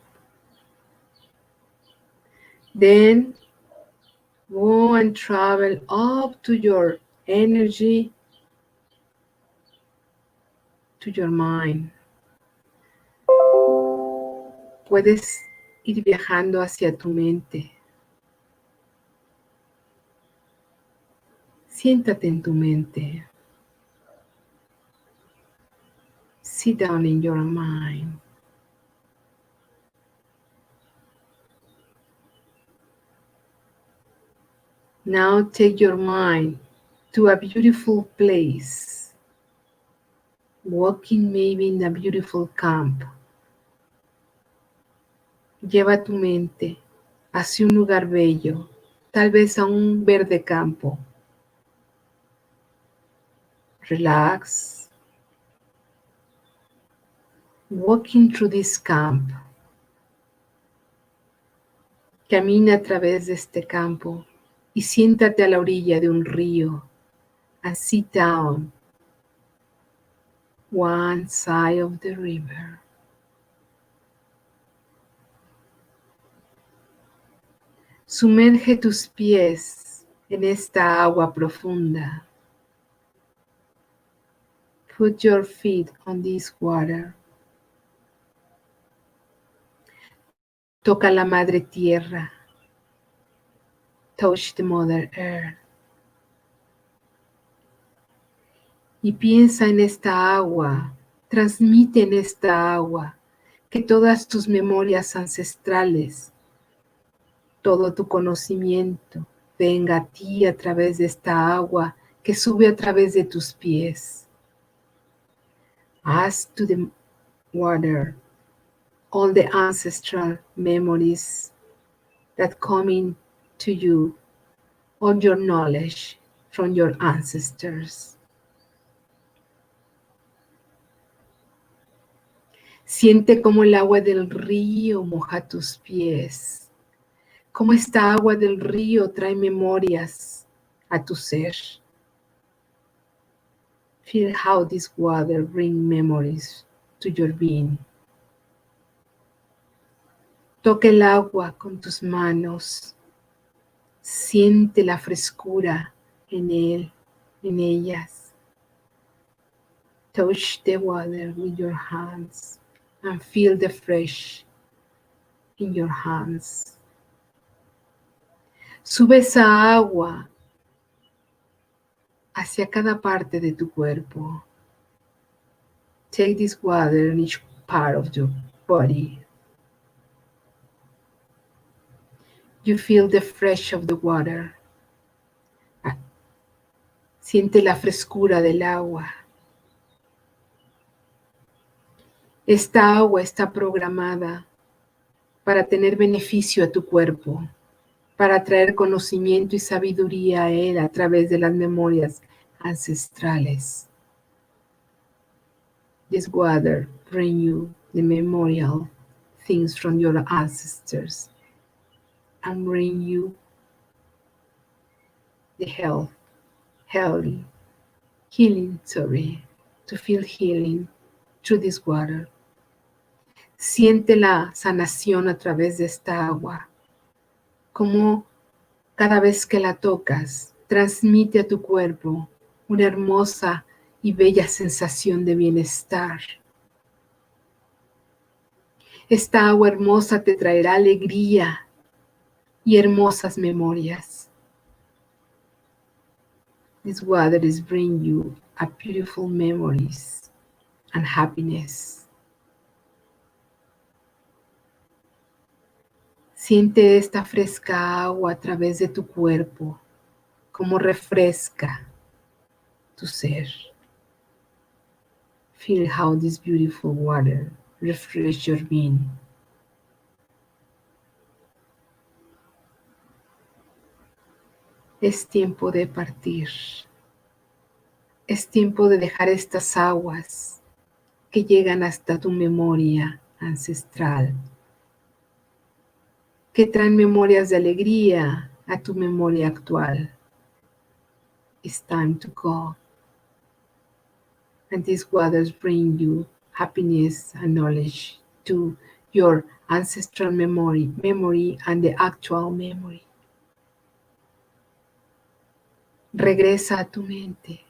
Then go and travel up to your energy, to your mind. Puedes ir viajando hacia tu mente. Siéntate en tu mente. Sit down in your mind. Now take your mind to a beautiful place. Walking maybe in a beautiful camp. Lleva tu mente hacia un lugar bello, tal vez a un verde campo. Relax. Walking through this camp. Camina a través de este campo y siéntate a la orilla de un río and sit down one side of the river. Sumerge tus pies en esta agua profunda. Put your feet on this water. Toca la madre tierra. Touch the Mother Earth. Y piensa en esta agua, transmite en esta agua que todas tus memorias ancestrales, todo tu conocimiento venga a ti a través de esta agua que sube a través de tus pies. Ask to the water all the ancestral memories that come in to you, all your knowledge from your ancestors. Siente cómo el agua del río moja tus pies, cómo esta agua del río trae memorias a tu ser. Feel how this water brings memories to your being. Toca el agua con tus manos. Siente la frescura en él, en ellas. Touch the water with your hands and feel the fresh in your hands. Sube esa agua hacia cada parte de tu cuerpo. Take this water in each part of your body. You feel the fresh of the water. Siente la frescura del agua. Esta agua está programada para tener beneficio a tu cuerpo, para traer conocimiento y sabiduría a él a través de las memorias ancestrales. This water bring you the memorial things from your ancestors and bring you the healing, to feel healing through this water. Siente la sanación a través de esta agua, como cada vez que la tocas, transmite a tu cuerpo una hermosa y bella sensación de bienestar. Esta agua hermosa te traerá alegría y hermosas memorias. This water is bring you a beautiful memories and happiness. Siente esta fresca agua a través de tu cuerpo, como refresca tu ser. Feel how this beautiful water refreshes your being. Es tiempo de partir. Es tiempo de dejar estas aguas que llegan hasta tu memoria ancestral, que traen memorias de alegría a tu memoria actual. It's time to go. And these waters bring you happiness and knowledge to your ancestral memory and the actual memory. Regresa a tu mente,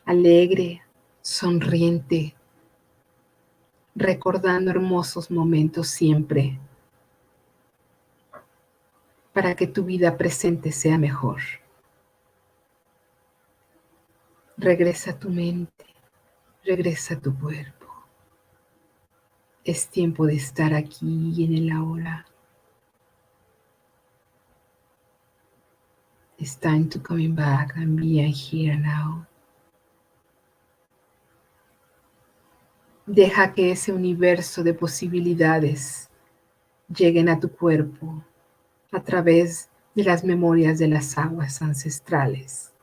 alegre, sonriente, recordando hermosos momentos siempre, para que tu vida presente sea mejor. Regresa a tu mente, regresa a tu cuerpo. Es tiempo de estar aquí y en el ahora. It's time to coming back and be here now. Deja que ese universo de posibilidades lleguen a tu cuerpo a través de las memorias de las aguas ancestrales.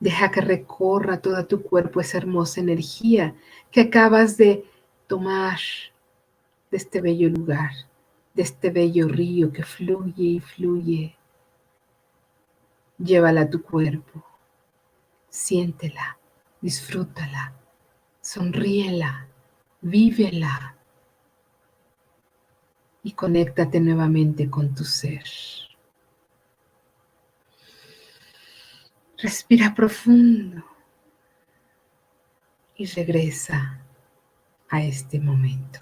Deja que recorra todo tu cuerpo esa hermosa energía que acabas de tomar de este bello lugar, de este bello río que fluye y fluye. Llévala a tu cuerpo, siéntela, disfrútala, sonríela, vívela y conéctate nuevamente con tu ser. Respira profundo y regresa a este momento.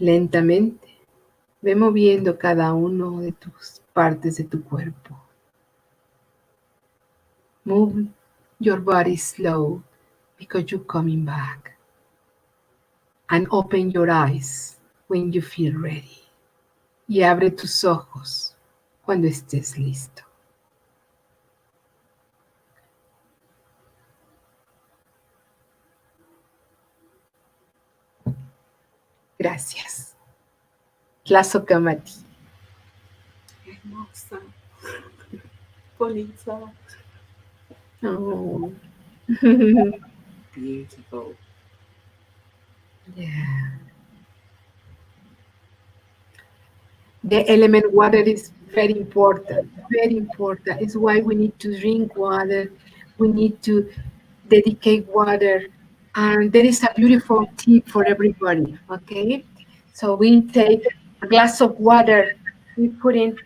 Lentamente, ve moviendo cada uno de tus partes de tu cuerpo. Move your body slow because you're coming back. And open your eyes when you feel ready. Y abre tus ojos cuando estés listo. Gracias. Tlazocamati. Hermosa. Bonita. Oh. Beautiful. Yeah. The element water is very important, very important. It's why we need to drink water. We need to dedicate water. And there is a beautiful tip for everybody, okay? So we take a glass of water, we put in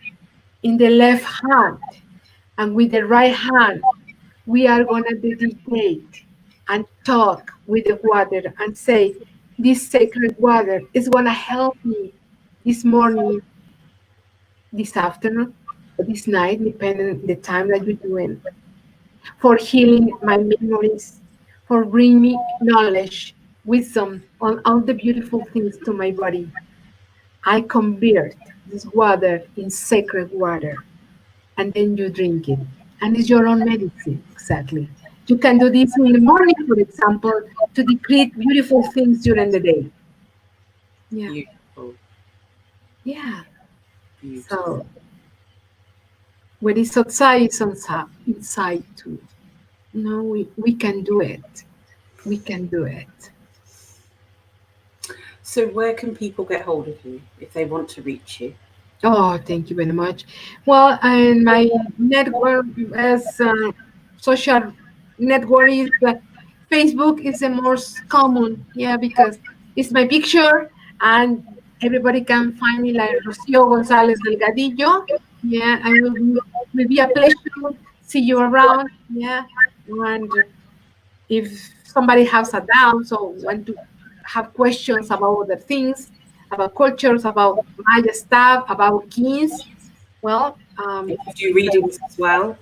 the left hand, and with the right hand, we are going to dedicate and talk with the water and say, this sacred water is going to help me this morning, this afternoon, or this night, depending on the time that you're doing, for healing my memories, for bringing me knowledge, wisdom on all the beautiful things to my body. I convert this water in sacred water, and then you drink it. And it's your own medicine, exactly. You can do this in the morning, for example, to decrete beautiful things during the day. Yeah, Beautiful, yeah. beautiful. So what is outside is inside too. No, we can do it. We can do it. So, where can people get hold of you if they want to reach you? Oh, thank you very much. Well, and my network as social network is Facebook is the most common, yeah, because it's my picture and everybody can find me like Rocio Gonzalez Delgadillo. Yeah, and will be a pleasure see you around. Yeah, and if somebody has a doubt or want to have questions about other things, about cultures, about Maya stuff, about kings, well, And you do readings as well.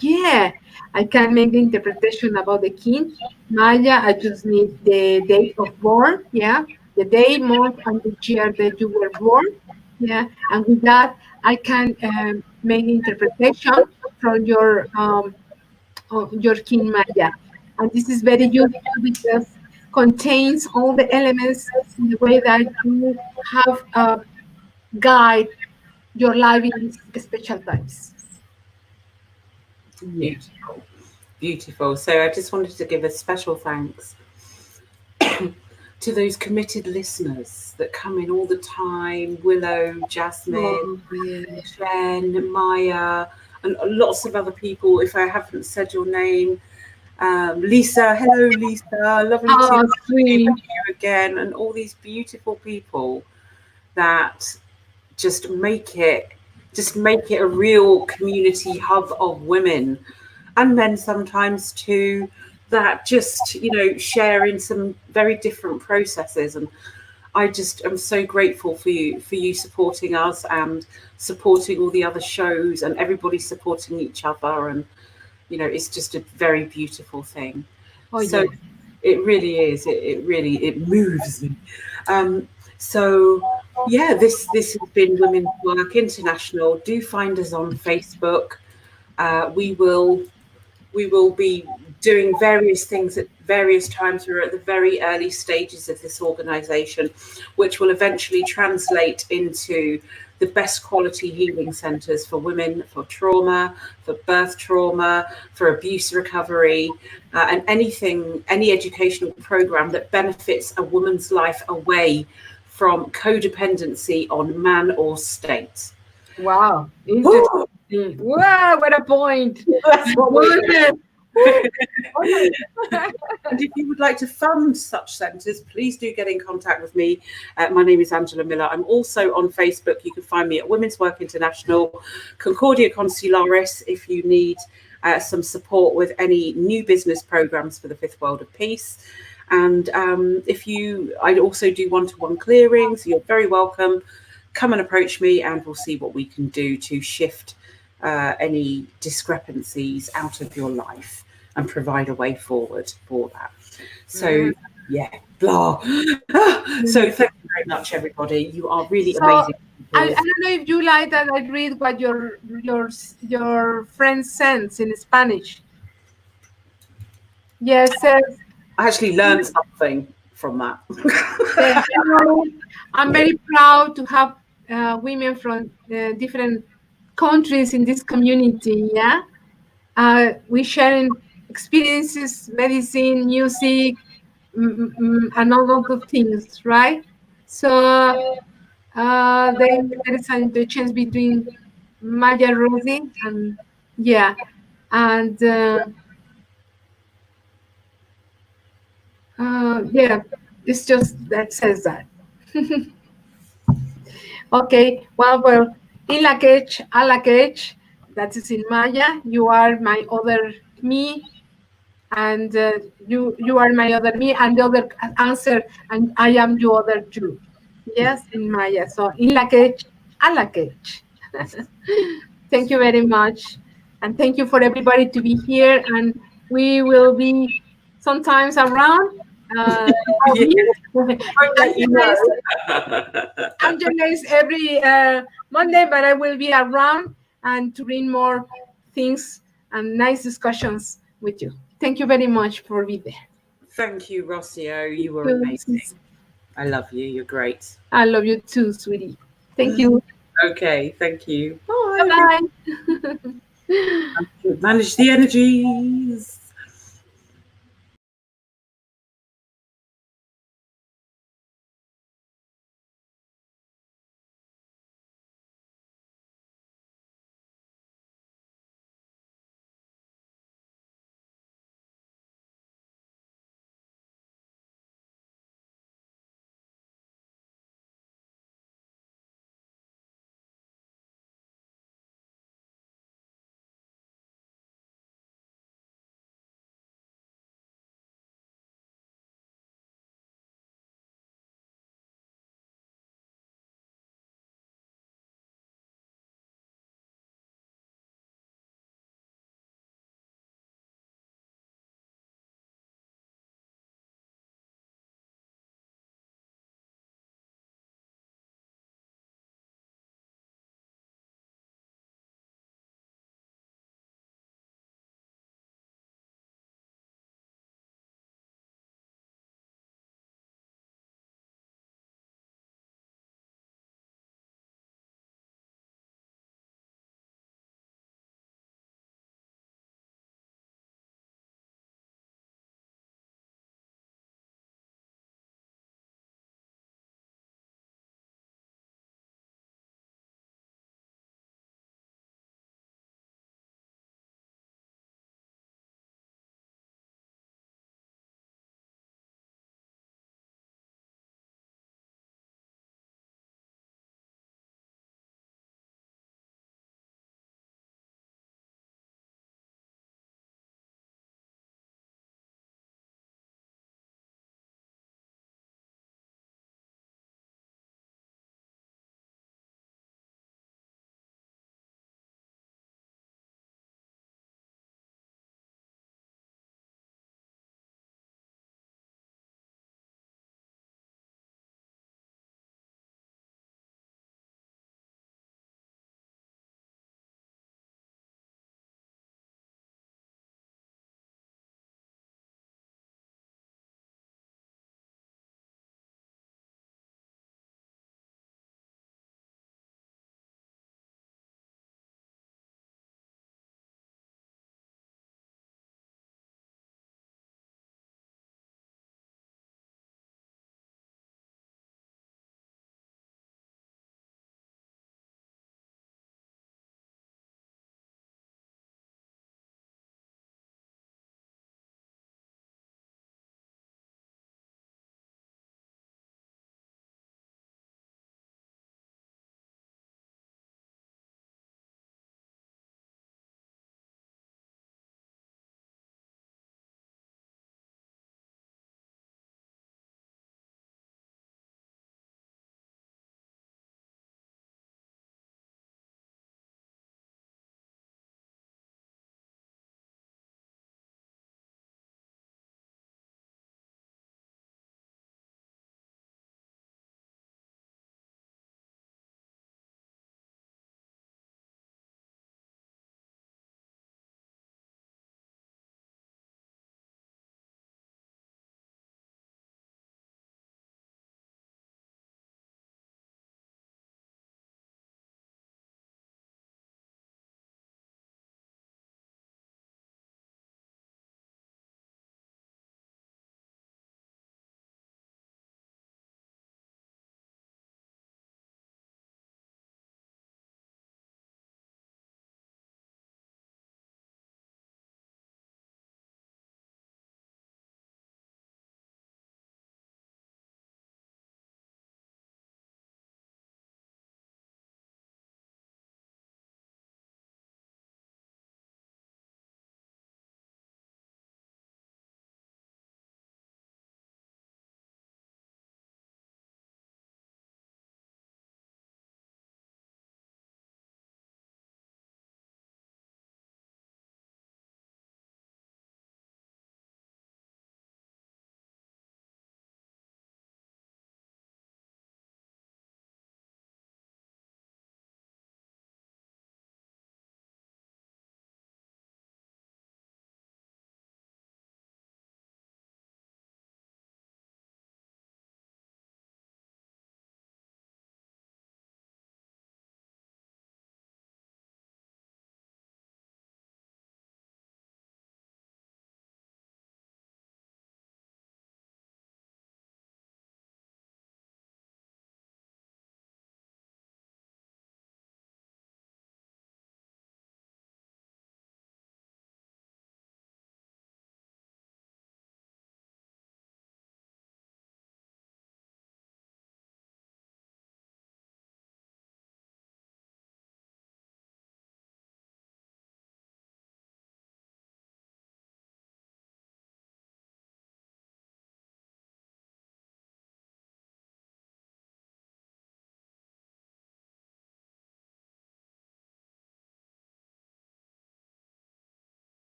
yeah, I can make the interpretation about the king. Maya, I just need the date of born, yeah, the day, month, and the year that you were born, yeah, and with that, I can make the interpretation from your king Maya. And this is very useful because contains all the elements in the way that you have guide your life in these special times. Yeah. Beautiful, beautiful. So, I just wanted to give a special thanks to those committed listeners that come in all the time: Willow, Jasmine, Oh, yeah. Jen, Maya, and lots of other people. If I haven't said your name, Lisa, hello Lisa, lovely to Oh, hear sweet. from you again, and all these beautiful people that just make it a real community hub of women and men sometimes too, that just share in some very different processes. And I just am so grateful for you supporting us and supporting all the other shows and everybody supporting each other. And it's just a very beautiful thing. Oh, So yes. it really is. It really it moves me. Um, so yeah, this has been Women's Work International. Do find us on Facebook. We will be doing various things at various times. We're at the very early stages of this organisation, which will eventually translate into the best quality healing centres for women, for trauma, for birth trauma, for abuse recovery, and any educational programme that benefits a woman's life away from codependency on man or state. Wow. Interesting. Wow, what a point. That's what we're Goodness. doing. Oh, And if you would like to fund such centres, please do get in contact with me. My name is Angela Miller. I'm also on Facebook. You can find me at Women's Work International, Concordia Consularis, if you need some support with any new business programmes for the Fifth World of Peace. And I also do one-to-one clearings. You're very welcome. Come and approach me and we'll see what we can do to shift any discrepancies out of your life and provide a way forward for that. So, yeah, blah. So, thank you very much, everybody. You are really so amazing I people. don't know if you like that I read what your friend sends in Spanish. Yes, says, I actually learned something from that. hello. I'm very proud to have women from different countries in this community. Yeah, we sharing experiences, medicine, music, and all of the things, right? So There is an interchange between Maya Rosie and yeah, and yeah, it's just that says that. Okay, well, Ilakech, Alakech, that is in Maya. You are my other me, and you are my other me, and the other answer, and I am your other you. Yes, in Maya. So Ilakech, Alakech. Thank you very much, and thank you for everybody to be here. And we will be sometimes around. Or Yeah, me. I'll let you Angela is know. Angela is every Monday, but I will be around and to bring more things and nice discussions with you. Thank you very much for being there. Thank you, Rocio. You were You, amazing. I love you. You're great. I love you too, sweetie. Thank you. Okay, thank you. Bye, Bye everyone. bye. Manage the energies.